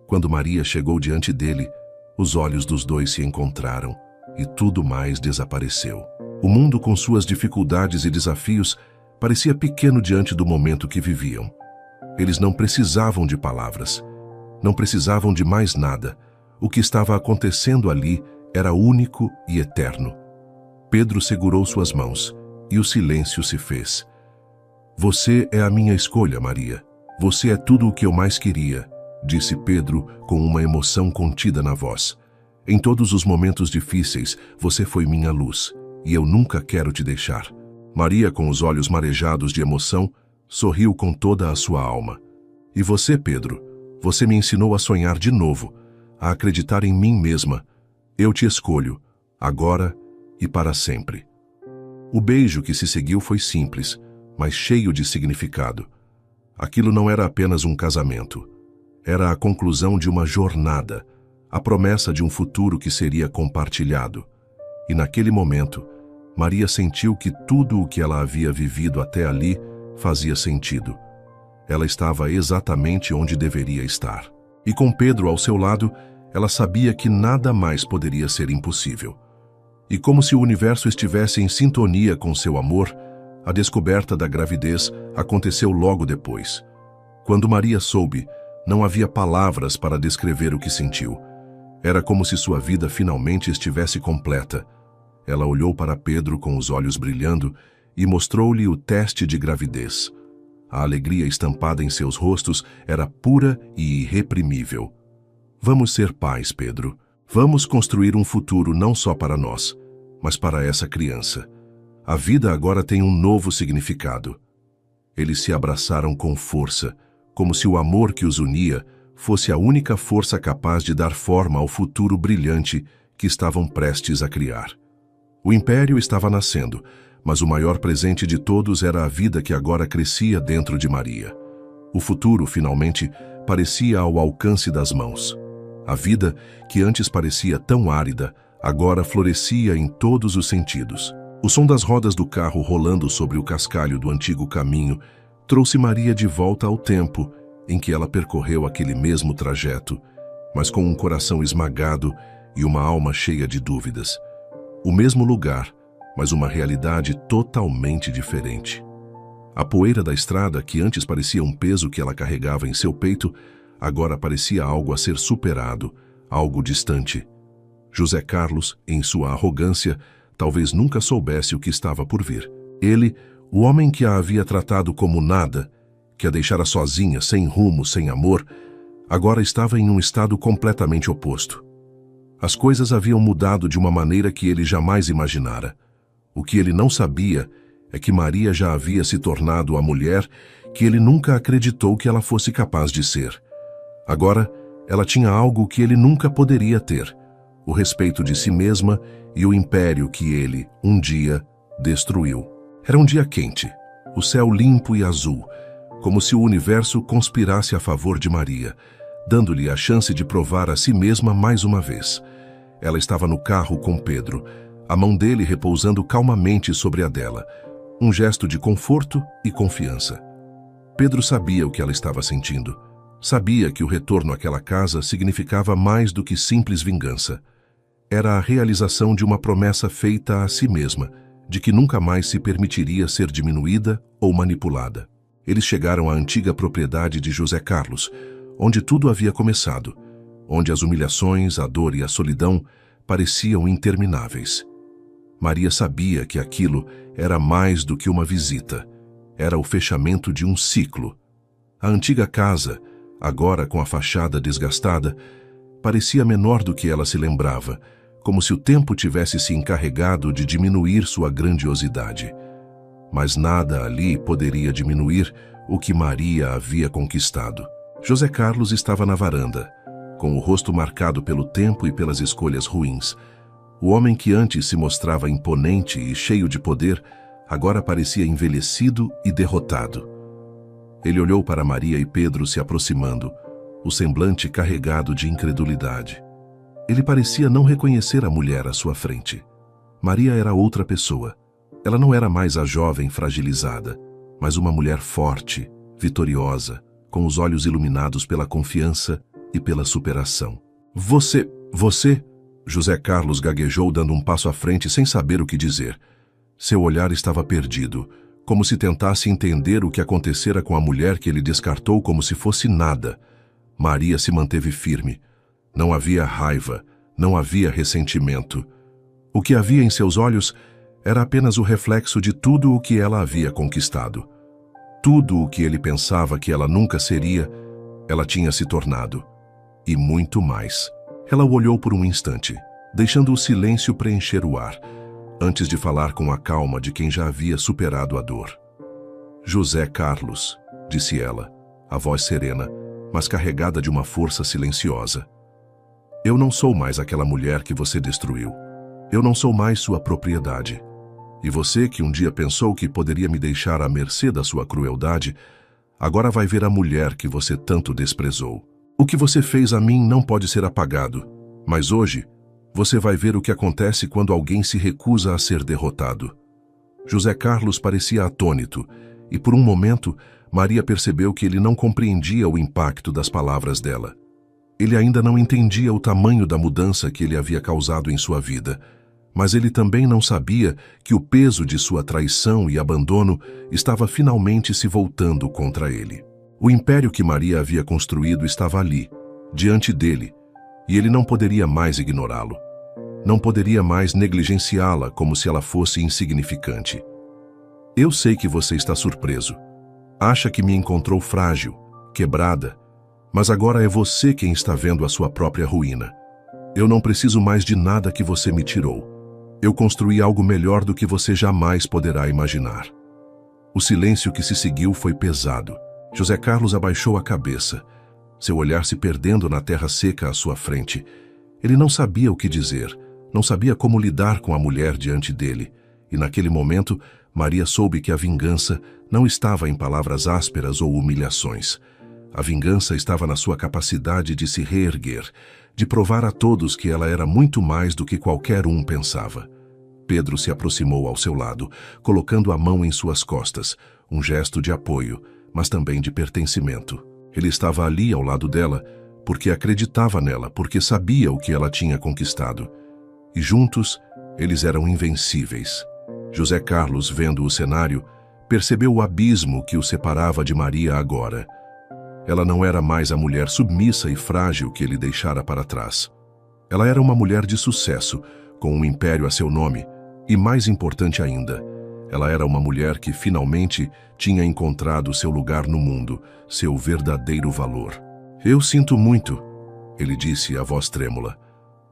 Quando Maria chegou diante dele, os olhos dos dois se encontraram e tudo mais desapareceu. O mundo, com suas dificuldades e desafios, parecia pequeno diante do momento que viviam. Eles não precisavam de palavras, não precisavam de mais nada. O que estava acontecendo ali era único e eterno. Pedro segurou suas mãos e o silêncio se fez. "Você é a minha escolha, Maria. Você é tudo o que eu mais queria", disse Pedro com uma emoção contida na voz. "Em todos os momentos difíceis, você foi minha luz, e eu nunca quero te deixar." Maria, com os olhos marejados de emoção, sorriu com toda a sua alma. "E você, Pedro?" Você me ensinou a sonhar de novo, a acreditar em mim mesma. Eu te escolho, agora e para sempre. O beijo que se seguiu foi simples, mas cheio de significado. Aquilo não era apenas um casamento. Era a conclusão de uma jornada, a promessa de um futuro que seria compartilhado. E naquele momento, Maria sentiu que tudo o que ela havia vivido até ali fazia sentido. Ela estava exatamente onde deveria estar. E com Pedro ao seu lado, ela sabia que nada mais poderia ser impossível. E como se o universo estivesse em sintonia com seu amor, a descoberta da gravidez aconteceu logo depois. Quando Maria soube, não havia palavras para descrever o que sentiu. Era como se sua vida finalmente estivesse completa. Ela olhou para Pedro com os olhos brilhando e mostrou-lhe o teste de gravidez. A alegria estampada em seus rostos era pura e irreprimível. Vamos ser pais, Pedro. Vamos construir um futuro não só para nós, mas para essa criança. A vida agora tem um novo significado. Eles se abraçaram com força, como se o amor que os unia fosse a única força capaz de dar forma ao futuro brilhante que estavam prestes a criar. O império estava nascendo, mas o maior presente de todos era a vida que agora crescia dentro de Maria. O futuro, finalmente, parecia ao alcance das mãos. A vida, que antes parecia tão árida, agora florescia em todos os sentidos. O som das rodas do carro rolando sobre o cascalho do antigo caminho trouxe Maria de volta ao tempo em que ela percorreu aquele mesmo trajeto, mas com um coração esmagado e uma alma cheia de dúvidas. O mesmo lugar, mas uma realidade totalmente diferente. A poeira da estrada, que antes parecia um peso que ela carregava em seu peito, agora parecia algo a ser superado, algo distante. José Carlos, em sua arrogância, talvez nunca soubesse o que estava por vir. Ele, o homem que a havia tratado como nada, que a deixara sozinha, sem rumo, sem amor, agora estava em um estado completamente oposto. As coisas haviam mudado de uma maneira que ele jamais imaginara. O que ele não sabia é que Maria já havia se tornado a mulher que ele nunca acreditou que ela fosse capaz de ser. Agora, ela tinha algo que ele nunca poderia ter: o respeito de si mesma e o império que ele, um dia, destruiu. Era um dia quente, o céu limpo e azul, como se o universo conspirasse a favor de Maria, dando-lhe a chance de provar a si mesma mais uma vez. Ela estava no carro com Pedro, a mão dele repousando calmamente sobre a dela, um gesto de conforto e confiança. Pedro sabia o que ela estava sentindo. Sabia que o retorno àquela casa significava mais do que simples vingança. Era a realização de uma promessa feita a si mesma, de que nunca mais se permitiria ser diminuída ou manipulada. Eles chegaram à antiga propriedade de José Carlos, onde tudo havia começado, onde as humilhações, a dor e a solidão pareciam intermináveis. Maria sabia que aquilo era mais do que uma visita. Era o fechamento de um ciclo. A antiga casa, agora com a fachada desgastada, parecia menor do que ela se lembrava, como se o tempo tivesse se encarregado de diminuir sua grandiosidade. Mas nada ali poderia diminuir o que Maria havia conquistado. José Carlos estava na varanda, com o rosto marcado pelo tempo e pelas escolhas ruins. O homem que antes se mostrava imponente e cheio de poder, agora parecia envelhecido e derrotado. Ele olhou para Maria e Pedro se aproximando, o semblante carregado de incredulidade. Ele parecia não reconhecer a mulher à sua frente. Maria era outra pessoa. Ela não era mais a jovem fragilizada, mas uma mulher forte, vitoriosa, com os olhos iluminados pela confiança e pela superação. Você... José Carlos gaguejou, dando um passo à frente sem saber o que dizer. Seu olhar estava perdido, como se tentasse entender o que acontecera com a mulher que ele descartou como se fosse nada. Maria se manteve firme. Não havia raiva, não havia ressentimento. O que havia em seus olhos era apenas o reflexo de tudo o que ela havia conquistado. Tudo o que ele pensava que ela nunca seria, ela tinha se tornado. E muito mais. Ela o olhou por um instante, deixando o silêncio preencher o ar, antes de falar com a calma de quem já havia superado a dor. José Carlos, disse ela, a voz serena, mas carregada de uma força silenciosa. Eu não sou mais aquela mulher que você destruiu. Eu não sou mais sua propriedade. E você, que um dia pensou que poderia me deixar à mercê da sua crueldade, agora vai ver a mulher que você tanto desprezou. O que você fez a mim não pode ser apagado, mas hoje você vai ver o que acontece quando alguém se recusa a ser derrotado. José Carlos parecia atônito, e por um momento Maria percebeu que ele não compreendia o impacto das palavras dela. Ele ainda não entendia o tamanho da mudança que ele havia causado em sua vida, mas ele também não sabia que o peso de sua traição e abandono estava finalmente se voltando contra ele. O império que Maria havia construído estava ali, diante dele, e ele não poderia mais ignorá-lo. Não poderia mais negligenciá-la como se ela fosse insignificante. Eu sei que você está surpreso. Acha que me encontrou frágil, quebrada, mas agora é você quem está vendo a sua própria ruína. Eu não preciso mais de nada que você me tirou. Eu construí algo melhor do que você jamais poderá imaginar. O silêncio que se seguiu foi pesado. José Carlos abaixou a cabeça, seu olhar se perdendo na terra seca à sua frente. Ele não sabia o que dizer, não sabia como lidar com a mulher diante dele, e naquele momento Maria soube que a vingança não estava em palavras ásperas ou humilhações. A vingança estava na sua capacidade de se reerguer, de provar a todos que ela era muito mais do que qualquer um pensava. Pedro se aproximou ao seu lado, colocando a mão em suas costas, um gesto de apoio, mas também de pertencimento. Ele estava ali ao lado dela, porque acreditava nela, porque sabia o que ela tinha conquistado. E juntos, eles eram invencíveis. José Carlos, vendo o cenário, percebeu o abismo que o separava de Maria agora. Ela não era mais a mulher submissa e frágil que ele deixara para trás. Ela era uma mulher de sucesso, com um império a seu nome, e mais importante ainda, ela era uma mulher que finalmente tinha encontrado seu lugar no mundo, seu verdadeiro valor. Eu sinto muito, ele disse, a voz trêmula.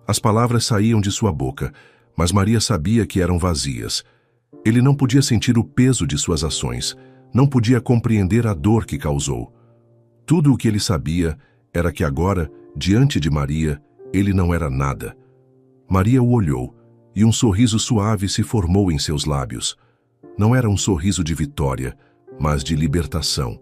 As palavras saíam de sua boca, mas Maria sabia que eram vazias. Ele não podia sentir o peso de suas ações, não podia compreender a dor que causou. Tudo o que ele sabia era que agora, diante de Maria, ele não era nada. Maria o olhou, e um sorriso suave se formou em seus lábios. Não era um sorriso de vitória, mas de libertação.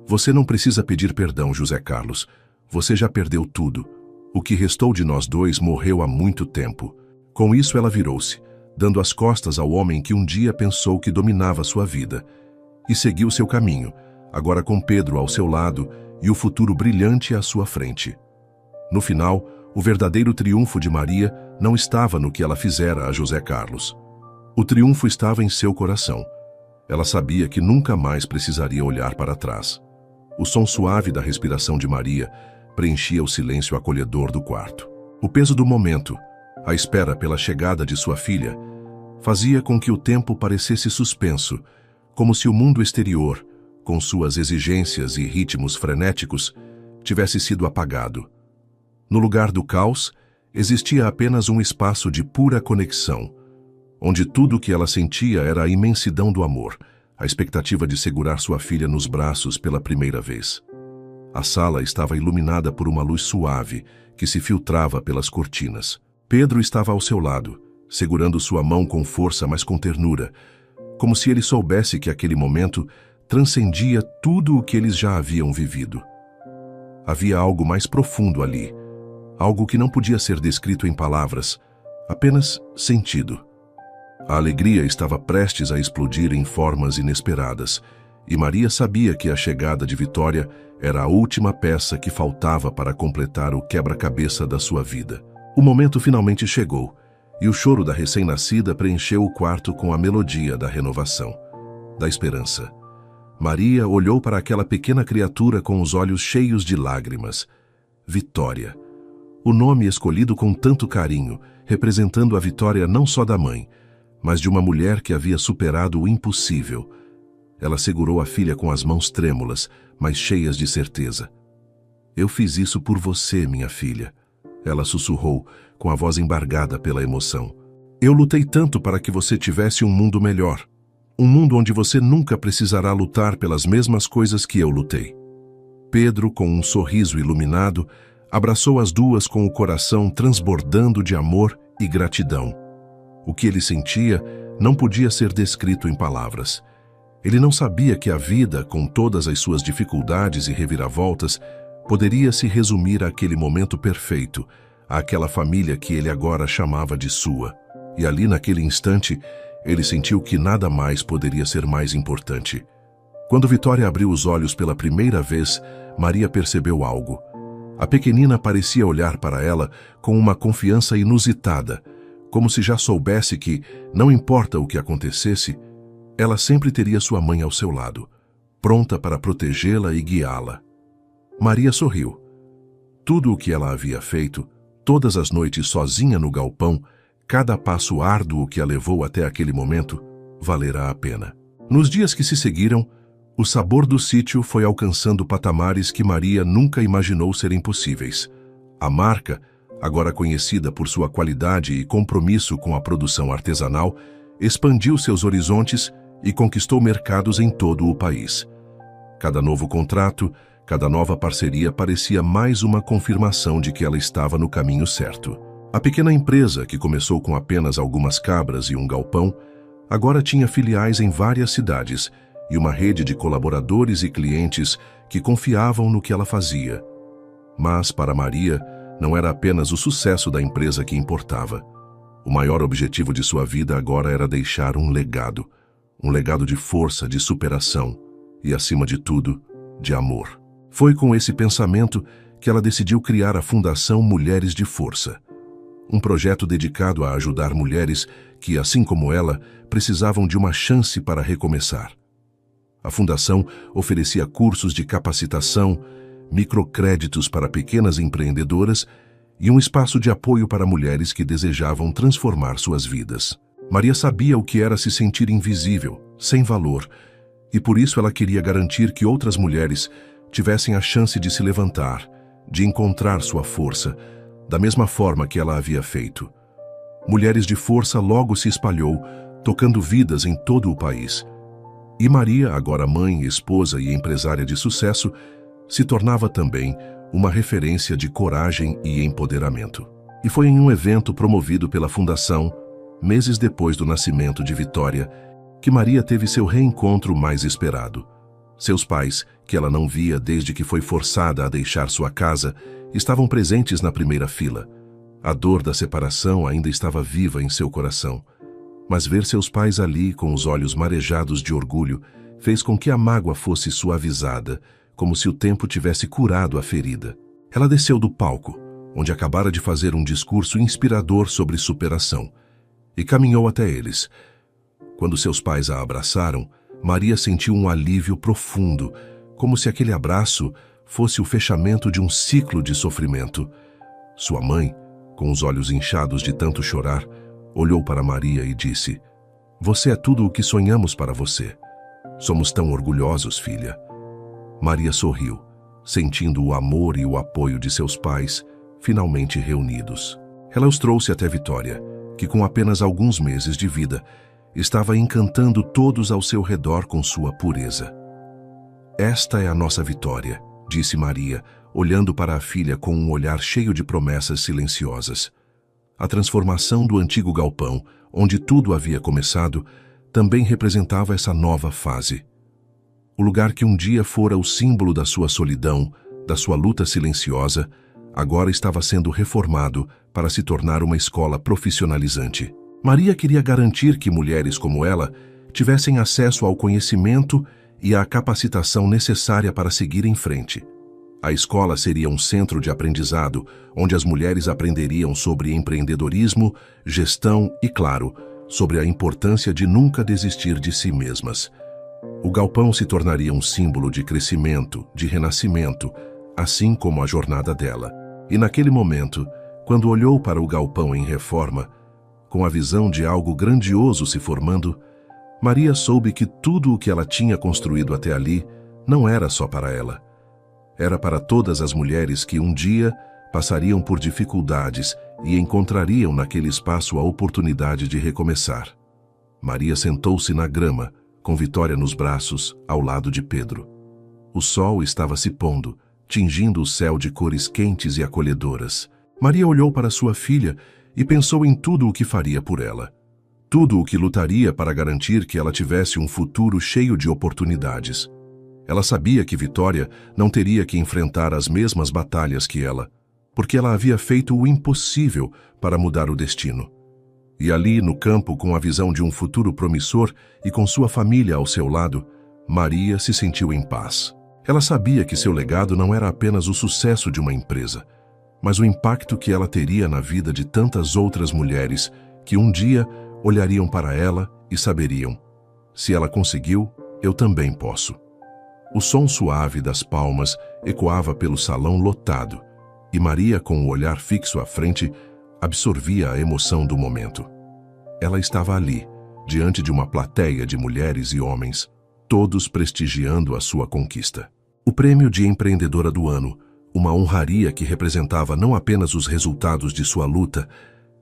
Você não precisa pedir perdão, José Carlos. Você já perdeu tudo. O que restou de nós dois morreu há muito tempo. Com isso ela virou-se, dando as costas ao homem que um dia pensou que dominava sua vida, e seguiu seu caminho, agora com Pedro ao seu lado e o futuro brilhante à sua frente. No final, o verdadeiro triunfo de Maria não estava no que ela fizera a José Carlos. O triunfo estava em seu coração. Ela sabia que nunca mais precisaria olhar para trás. O som suave da respiração de Maria preenchia o silêncio acolhedor do quarto. O peso do momento, a espera pela chegada de sua filha, fazia com que o tempo parecesse suspenso, como se o mundo exterior, com suas exigências e ritmos frenéticos, tivesse sido apagado. No lugar do caos, existia apenas um espaço de pura conexão, onde tudo o que ela sentia era a imensidão do amor, a expectativa de segurar sua filha nos braços pela primeira vez. A sala estava iluminada por uma luz suave que se filtrava pelas cortinas. Pedro estava ao seu lado, segurando sua mão com força, mas com ternura, como se ele soubesse que aquele momento transcendia tudo o que eles já haviam vivido. Havia algo mais profundo ali, algo que não podia ser descrito em palavras, apenas sentido. A alegria estava prestes a explodir em formas inesperadas, e Maria sabia que a chegada de Vitória era a última peça que faltava para completar o quebra-cabeça da sua vida. O momento finalmente chegou, e o choro da recém-nascida preencheu o quarto com a melodia da renovação, da esperança. Maria olhou para aquela pequena criatura com os olhos cheios de lágrimas. Vitória. O nome escolhido com tanto carinho, representando a vitória não só da mãe, mas de uma mulher que havia superado o impossível. Ela segurou a filha com as mãos trêmulas, mas cheias de certeza. Eu fiz isso por você, minha filha. Ela sussurrou, com a voz embargada pela emoção. Eu lutei tanto para que você tivesse um mundo melhor. Um mundo onde você nunca precisará lutar pelas mesmas coisas que eu lutei. Pedro, com um sorriso iluminado, abraçou as duas com o coração transbordando de amor e gratidão. O que ele sentia não podia ser descrito em palavras. Ele não sabia que a vida, com todas as suas dificuldades e reviravoltas, poderia se resumir àquele momento perfeito, àquela família que ele agora chamava de sua. E ali, naquele instante, ele sentiu que nada mais poderia ser mais importante. Quando Vitória abriu os olhos pela primeira vez, Maria percebeu algo. A pequenina parecia olhar para ela com uma confiança inusitada, como se já soubesse que, não importa o que acontecesse, ela sempre teria sua mãe ao seu lado, pronta para protegê-la e guiá-la. Maria sorriu. Tudo o que ela havia feito, todas as noites sozinha no galpão, cada passo árduo que a levou até aquele momento, valerá a pena. Nos dias que se seguiram, o sabor do sítio foi alcançando patamares que Maria nunca imaginou serem possíveis. A marca, agora conhecida por sua qualidade e compromisso com a produção artesanal, expandiu seus horizontes e conquistou mercados em todo o país. Cada novo contrato, cada nova parceria parecia mais uma confirmação de que ela estava no caminho certo. A pequena empresa, que começou com apenas algumas cabras e um galpão, agora tinha filiais em várias cidades e uma rede de colaboradores e clientes que confiavam no que ela fazia. Mas, para Maria, não era apenas o sucesso da empresa que importava. O maior objetivo de sua vida agora era deixar um legado de força, de superação e, acima de tudo, de amor. Foi com esse pensamento que ela decidiu criar a Fundação Mulheres de Força, um projeto dedicado a ajudar mulheres que, assim como ela, precisavam de uma chance para recomeçar. A fundação oferecia cursos de capacitação, microcréditos para pequenas empreendedoras e um espaço de apoio para mulheres que desejavam transformar suas vidas. Maria sabia o que era se sentir invisível, sem valor, e por isso ela queria garantir que outras mulheres tivessem a chance de se levantar, de encontrar sua força, da mesma forma que ela havia feito. Mulheres de Força logo se espalhou, tocando vidas em todo o país. E Maria, agora mãe, esposa e empresária de sucesso, se tornava também uma referência de coragem e empoderamento. E foi em um evento promovido pela Fundação, meses depois do nascimento de Vitória, que Maria teve seu reencontro mais esperado. Seus pais, que ela não via desde que foi forçada a deixar sua casa, estavam presentes na primeira fila. A dor da separação ainda estava viva em seu coração. Mas ver seus pais ali com os olhos marejados de orgulho fez com que a mágoa fosse suavizada, como se o tempo tivesse curado a ferida. Ela desceu do palco, onde acabara de fazer um discurso inspirador sobre superação, e caminhou até eles. Quando seus pais a abraçaram, Maria sentiu um alívio profundo, como se aquele abraço fosse o fechamento de um ciclo de sofrimento. Sua mãe, com os olhos inchados de tanto chorar, olhou para Maria e disse: "Você é tudo o que sonhamos para você. Somos tão orgulhosos, filha." Maria sorriu, sentindo o amor e o apoio de seus pais, finalmente reunidos. Ela os trouxe até Vitória, que com apenas alguns meses de vida, estava encantando todos ao seu redor com sua pureza. "Esta é a nossa Vitória", disse Maria, olhando para a filha com um olhar cheio de promessas silenciosas. A transformação do antigo galpão, onde tudo havia começado, também representava essa nova fase. O lugar que um dia fora o símbolo da sua solidão, da sua luta silenciosa, agora estava sendo reformado para se tornar uma escola profissionalizante. Maria queria garantir que mulheres como ela tivessem acesso ao conhecimento e à capacitação necessária para seguir em frente. A escola seria um centro de aprendizado, onde as mulheres aprenderiam sobre empreendedorismo, gestão e, claro, sobre a importância de nunca desistir de si mesmas. O galpão se tornaria um símbolo de crescimento, de renascimento, assim como a jornada dela. E naquele momento, quando olhou para o galpão em reforma, com a visão de algo grandioso se formando, Maria soube que tudo o que ela tinha construído até ali não era só para ela. Era para todas as mulheres que um dia passariam por dificuldades e encontrariam naquele espaço a oportunidade de recomeçar. Maria sentou-se na grama, com Vitória nos braços, ao lado de Pedro. O sol estava se pondo, tingindo o céu de cores quentes e acolhedoras. Maria olhou para sua filha e pensou em tudo o que faria por ela. Tudo o que lutaria para garantir que ela tivesse um futuro cheio de oportunidades. Ela sabia que Vitória não teria que enfrentar as mesmas batalhas que ela, porque ela havia feito o impossível para mudar o destino. E ali, no campo, com a visão de um futuro promissor e com sua família ao seu lado, Maria se sentiu em paz. Ela sabia que seu legado não era apenas o sucesso de uma empresa, mas o impacto que ela teria na vida de tantas outras mulheres que um dia olhariam para ela e saberiam: se ela conseguiu, eu também posso. O som suave das palmas ecoava pelo salão lotado, e Maria, com o olhar fixo à frente, absorvia a emoção do momento. Ela estava ali, diante de uma plateia de mulheres e homens, todos prestigiando a sua conquista. O prêmio de empreendedora do ano, uma honraria que representava não apenas os resultados de sua luta,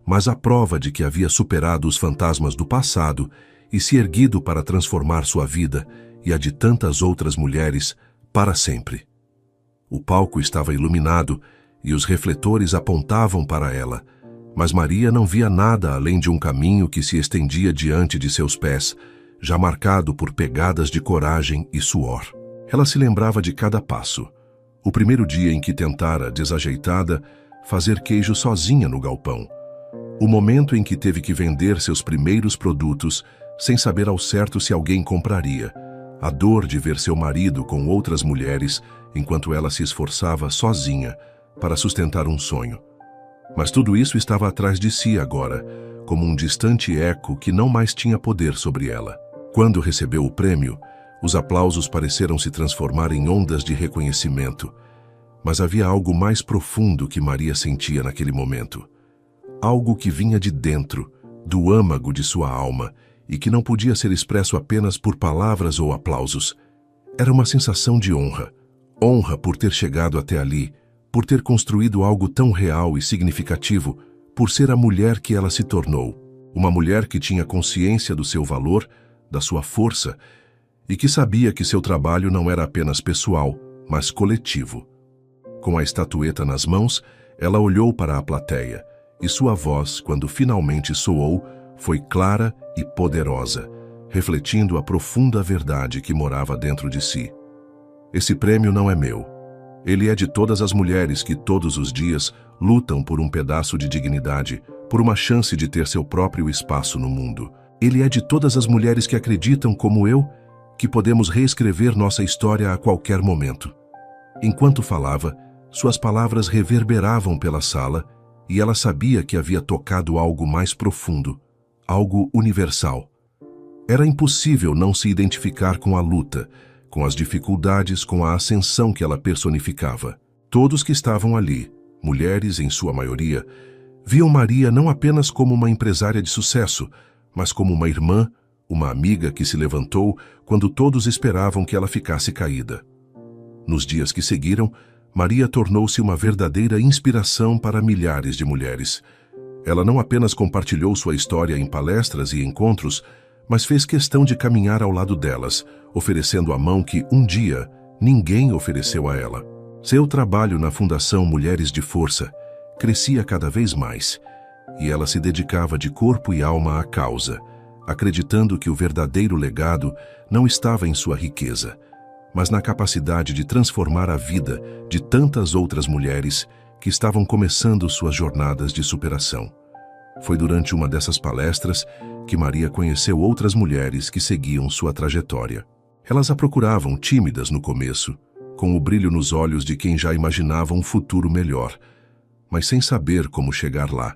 mas a prova de que havia superado os fantasmas do passado e se erguido para transformar sua vida e a de tantas outras mulheres para sempre. O palco estava iluminado e os refletores apontavam para ela, mas Maria não via nada além de um caminho que se estendia diante de seus pés, já marcado por pegadas de coragem e suor. Ela se lembrava de cada passo. O primeiro dia em que tentara, desajeitada, fazer queijo sozinha no galpão. O momento em que teve que vender seus primeiros produtos, sem saber ao certo se alguém compraria. A dor de ver seu marido com outras mulheres, enquanto ela se esforçava sozinha para sustentar um sonho. Mas tudo isso estava atrás de si agora, como um distante eco que não mais tinha poder sobre ela. Quando recebeu o prêmio, os aplausos pareceram se transformar em ondas de reconhecimento. Mas havia algo mais profundo que Maria sentia naquele momento. Algo que vinha de dentro, do âmago de sua alma, e que não podia ser expresso apenas por palavras ou aplausos. Era uma sensação de honra. Honra por ter chegado até ali, por ter construído algo tão real e significativo, por ser a mulher que ela se tornou. Uma mulher que tinha consciência do seu valor, da sua força, e que sabia que seu trabalho não era apenas pessoal, mas coletivo. Com a estatueta nas mãos, ela olhou para a plateia, e sua voz, quando finalmente soou, foi clara e poderosa, refletindo a profunda verdade que morava dentro de si. Esse prêmio não é meu. Ele é de todas as mulheres que todos os dias lutam por um pedaço de dignidade, por uma chance de ter seu próprio espaço no mundo. Ele é de todas as mulheres que acreditam, como eu, que podemos reescrever nossa história a qualquer momento. Enquanto falava, suas palavras reverberavam pela sala e ela sabia que havia tocado algo mais profundo, algo universal. Era impossível não se identificar com a luta, com as dificuldades, com a ascensão que ela personificava. Todos que estavam ali, mulheres em sua maioria, viam Maria não apenas como uma empresária de sucesso, mas como uma irmã, uma amiga que se levantou quando todos esperavam que ela ficasse caída. Nos dias que seguiram, Maria tornou-se uma verdadeira inspiração para milhares de mulheres. Ela não apenas compartilhou sua história em palestras e encontros, mas fez questão de caminhar ao lado delas, oferecendo a mão que, um dia, ninguém ofereceu a ela. Seu trabalho na Fundação Mulheres de Força crescia cada vez mais, e ela se dedicava de corpo e alma à causa, acreditando que o verdadeiro legado não estava em sua riqueza, mas na capacidade de transformar a vida de tantas outras mulheres que estavam começando suas jornadas de superação. Foi durante uma dessas palestras que Maria conheceu outras mulheres que seguiam sua trajetória. Elas a procuravam tímidas no começo, com o brilho nos olhos de quem já imaginava um futuro melhor, mas sem saber como chegar lá.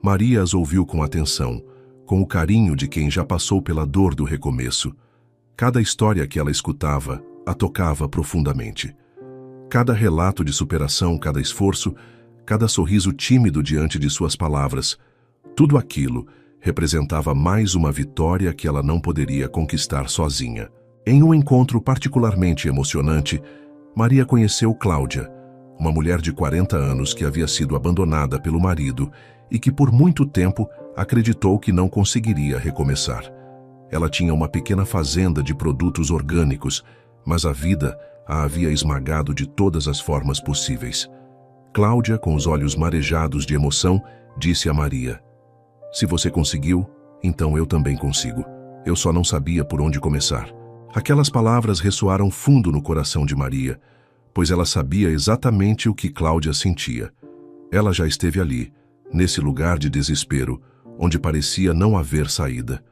Maria as ouviu com atenção, com o carinho de quem já passou pela dor do recomeço. Cada história que ela escutava a tocava profundamente. Cada relato de superação, cada esforço, cada sorriso tímido diante de suas palavras, tudo aquilo representava mais uma vitória que ela não poderia conquistar sozinha. Em um encontro particularmente emocionante, Maria conheceu Cláudia, uma mulher de 40 anos que havia sido abandonada pelo marido e que por muito tempo acreditou que não conseguiria recomeçar. Ela tinha uma pequena fazenda de produtos orgânicos, mas a vida a havia esmagado de todas as formas possíveis. Cláudia, com os olhos marejados de emoção, disse a Maria: "Se você conseguiu, então eu também consigo. Eu só não sabia por onde começar." Aquelas palavras ressoaram fundo no coração de Maria, pois ela sabia exatamente o que Cláudia sentia. Ela já esteve ali, nesse lugar de desespero, onde parecia não haver saída.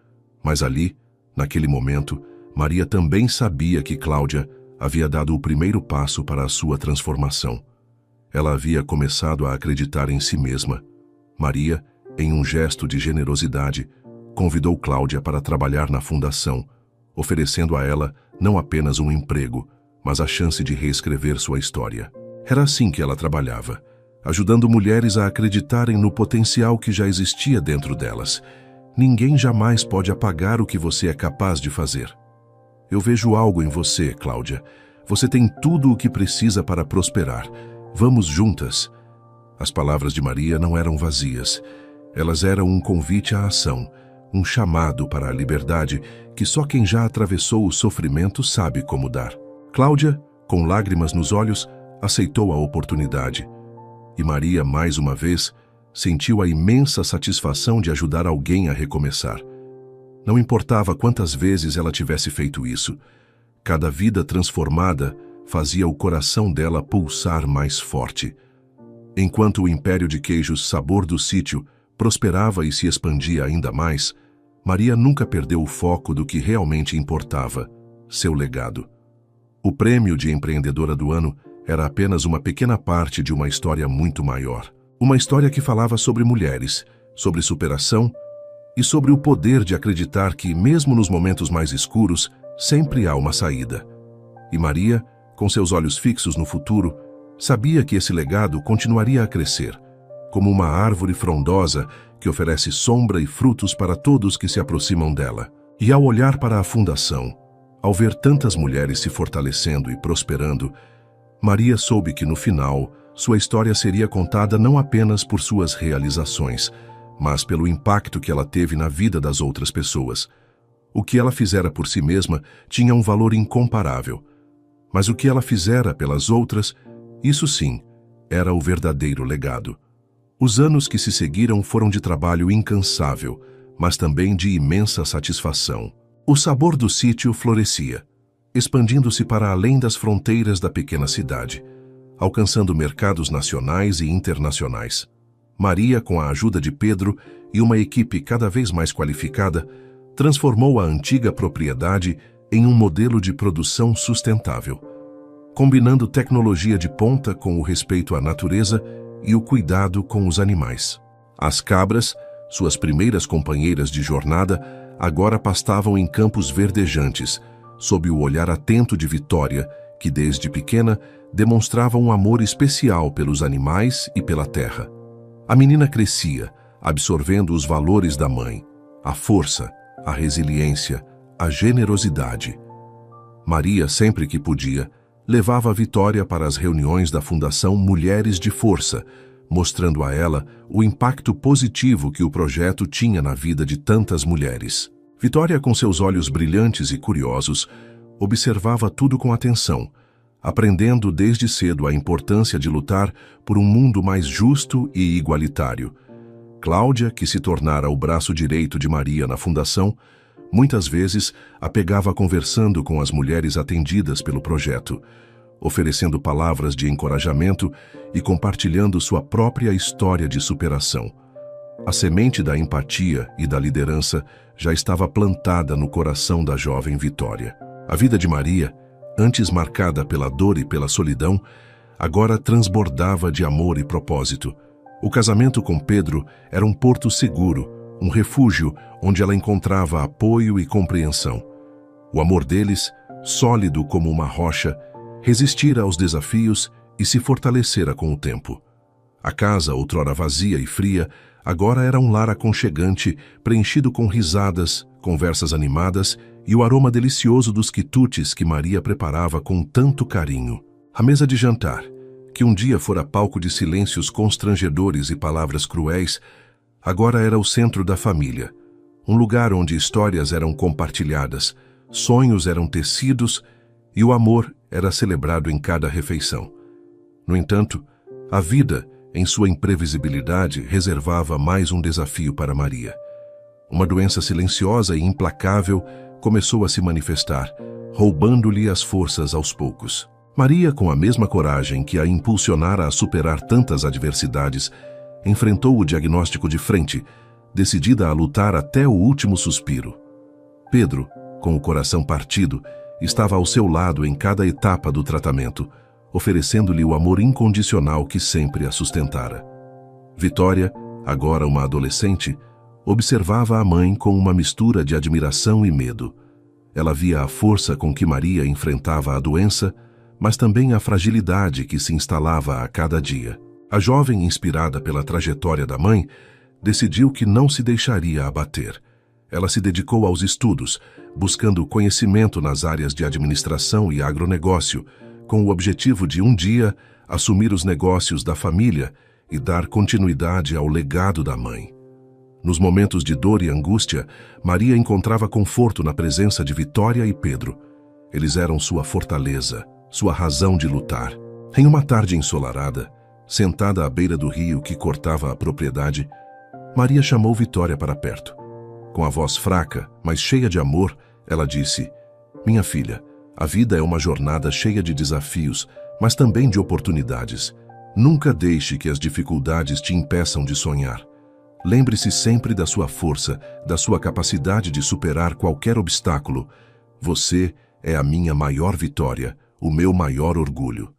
Mas ali, naquele momento, Maria também sabia que Cláudia havia dado o primeiro passo para a sua transformação. Ela havia começado a acreditar em si mesma. Maria, em um gesto de generosidade, convidou Cláudia para trabalhar na fundação, oferecendo a ela não apenas um emprego, mas a chance de reescrever sua história. Era assim que ela trabalhava, ajudando mulheres a acreditarem no potencial que já existia dentro delas. Ninguém jamais pode apagar o que você é capaz de fazer. Eu vejo algo em você, Cláudia. Você tem tudo o que precisa para prosperar. Vamos juntas. As palavras de Maria não eram vazias. Elas eram um convite à ação, um chamado para a liberdade que só quem já atravessou o sofrimento sabe como dar. Cláudia, com lágrimas nos olhos, aceitou a oportunidade. E Maria, mais uma vez, sentiu a imensa satisfação de ajudar alguém a recomeçar. Não importava quantas vezes ela tivesse feito isso, cada vida transformada fazia o coração dela pulsar mais forte. Enquanto o império de queijos Sabor do Sítio prosperava e se expandia ainda mais, Maria nunca perdeu o foco do que realmente importava: seu legado. O prêmio de empreendedora do ano era apenas uma pequena parte de uma história muito maior. Uma história que falava sobre mulheres, sobre superação e sobre o poder de acreditar que, mesmo nos momentos mais escuros, sempre há uma saída. E Maria, com seus olhos fixos no futuro, sabia que esse legado continuaria a crescer, como uma árvore frondosa que oferece sombra e frutos para todos que se aproximam dela. E ao olhar para a fundação, ao ver tantas mulheres se fortalecendo e prosperando, Maria soube que no final, sua história seria contada não apenas por suas realizações, mas pelo impacto que ela teve na vida das outras pessoas. O que ela fizera por si mesma tinha um valor incomparável, mas o que ela fizera pelas outras, isso sim, era o verdadeiro legado. Os anos que se seguiram foram de trabalho incansável, mas também de imensa satisfação. O Sabor do Sítio florescia, expandindo-se para além das fronteiras da pequena cidade, alcançando mercados nacionais e internacionais. Maria, com a ajuda de Pedro e uma equipe cada vez mais qualificada, transformou a antiga propriedade em um modelo de produção sustentável, combinando tecnologia de ponta com o respeito à natureza e o cuidado com os animais. As cabras, suas primeiras companheiras de jornada, agora pastavam em campos verdejantes, sob o olhar atento de Vitória, que desde pequena demonstrava um amor especial pelos animais e pela terra. A menina crescia, absorvendo os valores da mãe, a força, a resiliência, a generosidade. Maria, sempre que podia, levava a Vitória para as reuniões da Fundação Mulheres de Força, mostrando a ela o impacto positivo que o projeto tinha na vida de tantas mulheres. Vitória, com seus olhos brilhantes e curiosos, observava tudo com atenção, aprendendo desde cedo a importância de lutar por um mundo mais justo e igualitário. Cláudia, que se tornara o braço direito de Maria na fundação, muitas vezes a pegava conversando com as mulheres atendidas pelo projeto, oferecendo palavras de encorajamento e compartilhando sua própria história de superação. A semente da empatia e da liderança já estava plantada no coração da jovem Vitória. A vida de Maria, antes marcada pela dor e pela solidão, agora transbordava de amor e propósito. O casamento com Pedro era um porto seguro, um refúgio onde ela encontrava apoio e compreensão. O amor deles, sólido como uma rocha, resistira aos desafios e se fortalecera com o tempo. A casa, outrora vazia e fria, agora era um lar aconchegante, preenchido com risadas, conversas animadas e o aroma delicioso dos quitutes que Maria preparava com tanto carinho. A mesa de jantar, que um dia fora palco de silêncios constrangedores e palavras cruéis, agora era o centro da família, um lugar onde histórias eram compartilhadas, sonhos eram tecidos e o amor era celebrado em cada refeição. No entanto, a vida, em sua imprevisibilidade, reservava mais um desafio para Maria. Uma doença silenciosa e implacável começou a se manifestar, roubando-lhe as forças aos poucos. Maria, com a mesma coragem que a impulsionara a superar tantas adversidades, enfrentou o diagnóstico de frente, decidida a lutar até o último suspiro. Pedro, com o coração partido, estava ao seu lado em cada etapa do tratamento, oferecendo-lhe o amor incondicional que sempre a sustentara. Vitória, agora uma adolescente, observava a mãe com uma mistura de admiração e medo. Ela via a força com que Maria enfrentava a doença, mas também a fragilidade que se instalava a cada dia. A jovem, inspirada pela trajetória da mãe, decidiu que não se deixaria abater. Ela se dedicou aos estudos, buscando conhecimento nas áreas de administração e agronegócio, com o objetivo de um dia assumir os negócios da família e dar continuidade ao legado da mãe. Nos momentos de dor e angústia, Maria encontrava conforto na presença de Vitória e Pedro. Eles eram sua fortaleza, sua razão de lutar. Em uma tarde ensolarada, sentada à beira do rio que cortava a propriedade, Maria chamou Vitória para perto. Com a voz fraca, mas cheia de amor, ela disse: "Minha filha, a vida é uma jornada cheia de desafios, mas também de oportunidades. Nunca deixe que as dificuldades te impeçam de sonhar. Lembre-se sempre da sua força, da sua capacidade de superar qualquer obstáculo. Você é a minha maior vitória, o meu maior orgulho."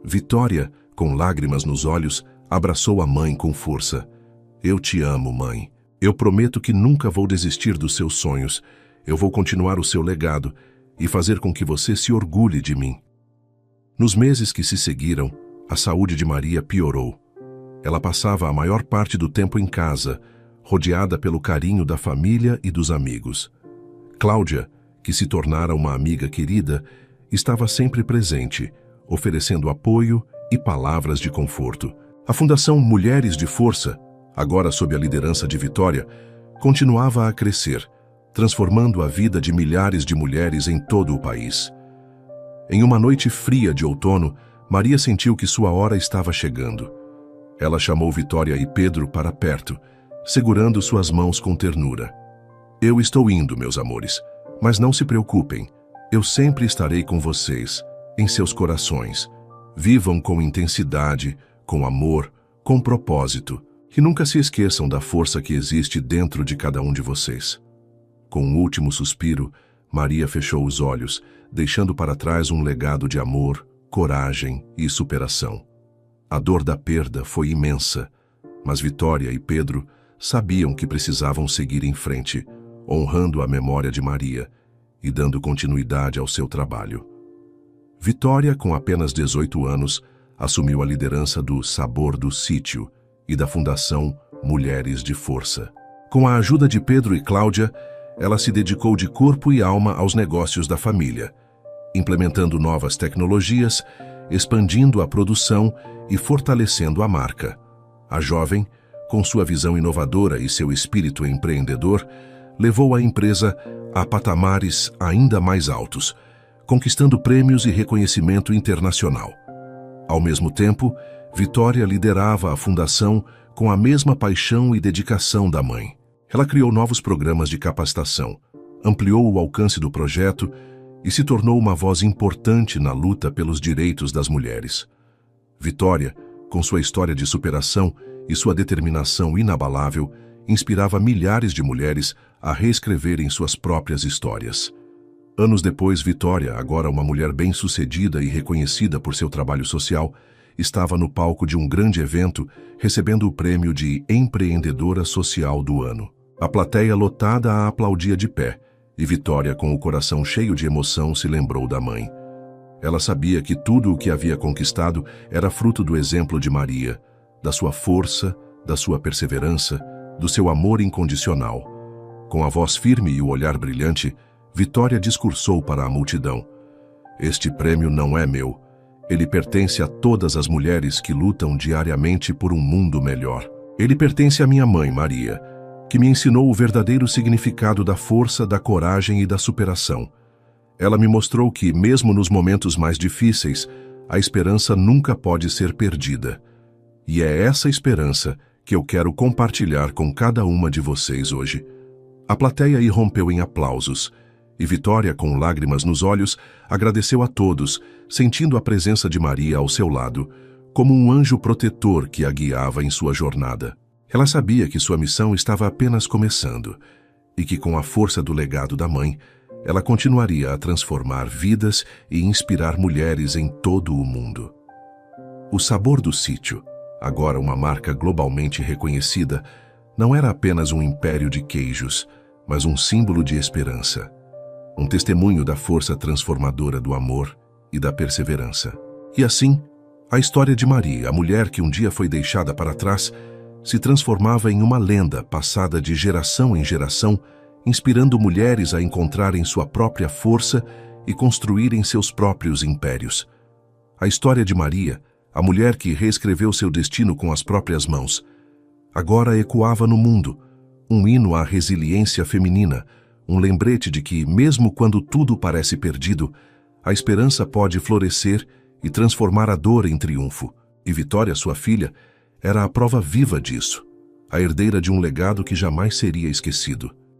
Vitória, com lágrimas nos olhos, abraçou a mãe com força. "Eu te amo, mãe. Eu prometo que nunca vou desistir dos seus sonhos. Eu vou continuar o seu legado e fazer com que você se orgulhe de mim." Nos meses que se seguiram, a saúde de Maria piorou. Ela passava a maior parte do tempo em casa, rodeada pelo carinho da família e dos amigos. Cláudia, que se tornara uma amiga querida, estava sempre presente, oferecendo apoio e palavras de conforto. A Fundação Mulheres de Força, agora sob a liderança de Vitória, continuava a crescer, transformando a vida de milhares de mulheres em todo o país. Em uma noite fria de outono, Maria sentiu que sua hora estava chegando. Ela chamou Vitória e Pedro para perto, segurando suas mãos com ternura. "Eu estou indo, meus amores, mas não se preocupem. Eu sempre estarei com vocês, em seus corações. Vivam com intensidade, com amor, com propósito, e nunca se esqueçam da força que existe dentro de cada um de vocês." Com um último suspiro, Maria fechou os olhos, deixando para trás um legado de amor, coragem e superação. A dor da perda foi imensa, mas Vitória e Pedro sabiam que precisavam seguir em frente, honrando a memória de Maria e dando continuidade ao seu trabalho. Vitória, com apenas 18 anos, assumiu a liderança do Sabor do Sítio e da Fundação Mulheres de Força. Com a ajuda de Pedro e Cláudia, ela se dedicou de corpo e alma aos negócios da família, implementando novas tecnologias, expandindo a produção e fortalecendo a marca. A jovem, com sua visão inovadora e seu espírito empreendedor, levou a empresa a patamares ainda mais altos, conquistando prêmios e reconhecimento internacional. Ao mesmo tempo, Vitória liderava a fundação com a mesma paixão e dedicação da mãe. Ela criou novos programas de capacitação, ampliou o alcance do projeto e se tornou uma voz importante na luta pelos direitos das mulheres. Vitória, com sua história de superação e sua determinação inabalável, inspirava milhares de mulheres a reescreverem suas próprias histórias. Anos depois, Vitória, agora uma mulher bem-sucedida e reconhecida por seu trabalho social, estava no palco de um grande evento, recebendo o prêmio de Empreendedora Social do Ano. A plateia lotada a aplaudia de pé, e Vitória, com o coração cheio de emoção, se lembrou da mãe. Ela sabia que tudo o que havia conquistado era fruto do exemplo de Maria, da sua força, da sua perseverança, do seu amor incondicional. Com a voz firme e o olhar brilhante, Vitória discursou para a multidão: "Este prêmio não é meu. Ele pertence a todas as mulheres que lutam diariamente por um mundo melhor. Ele pertence à minha mãe, Maria, que me ensinou o verdadeiro significado da força, da coragem e da superação. Ela me mostrou que, mesmo nos momentos mais difíceis, a esperança nunca pode ser perdida. E é essa esperança que eu quero compartilhar com cada uma de vocês hoje. A plateia irrompeu em aplausos, e Vitória, com lágrimas nos olhos, agradeceu a todos, sentindo a presença de Maria ao seu lado, como um anjo protetor que a guiava em sua jornada. Ela sabia que sua missão estava apenas começando, e que com a força do legado da mãe, ela continuaria a transformar vidas e inspirar mulheres em todo o mundo. O sabor do sítio, agora uma marca globalmente reconhecida, não era apenas um império de queijos, mas um símbolo de esperança. Um testemunho da força transformadora do amor e da perseverança. E assim, a história de Maria, a mulher que um dia foi deixada para trás, se transformava em uma lenda passada de geração em geração, inspirando mulheres a encontrarem sua própria força e construírem seus próprios impérios. A história de Maria, a mulher que reescreveu seu destino com as próprias mãos, agora ecoava no mundo, um hino à resiliência feminina, um lembrete de que, mesmo quando tudo parece perdido, a esperança pode florescer e transformar a dor em triunfo. E Vitória, sua filha, era a prova viva disso, a herdeira de um legado que jamais seria esquecido.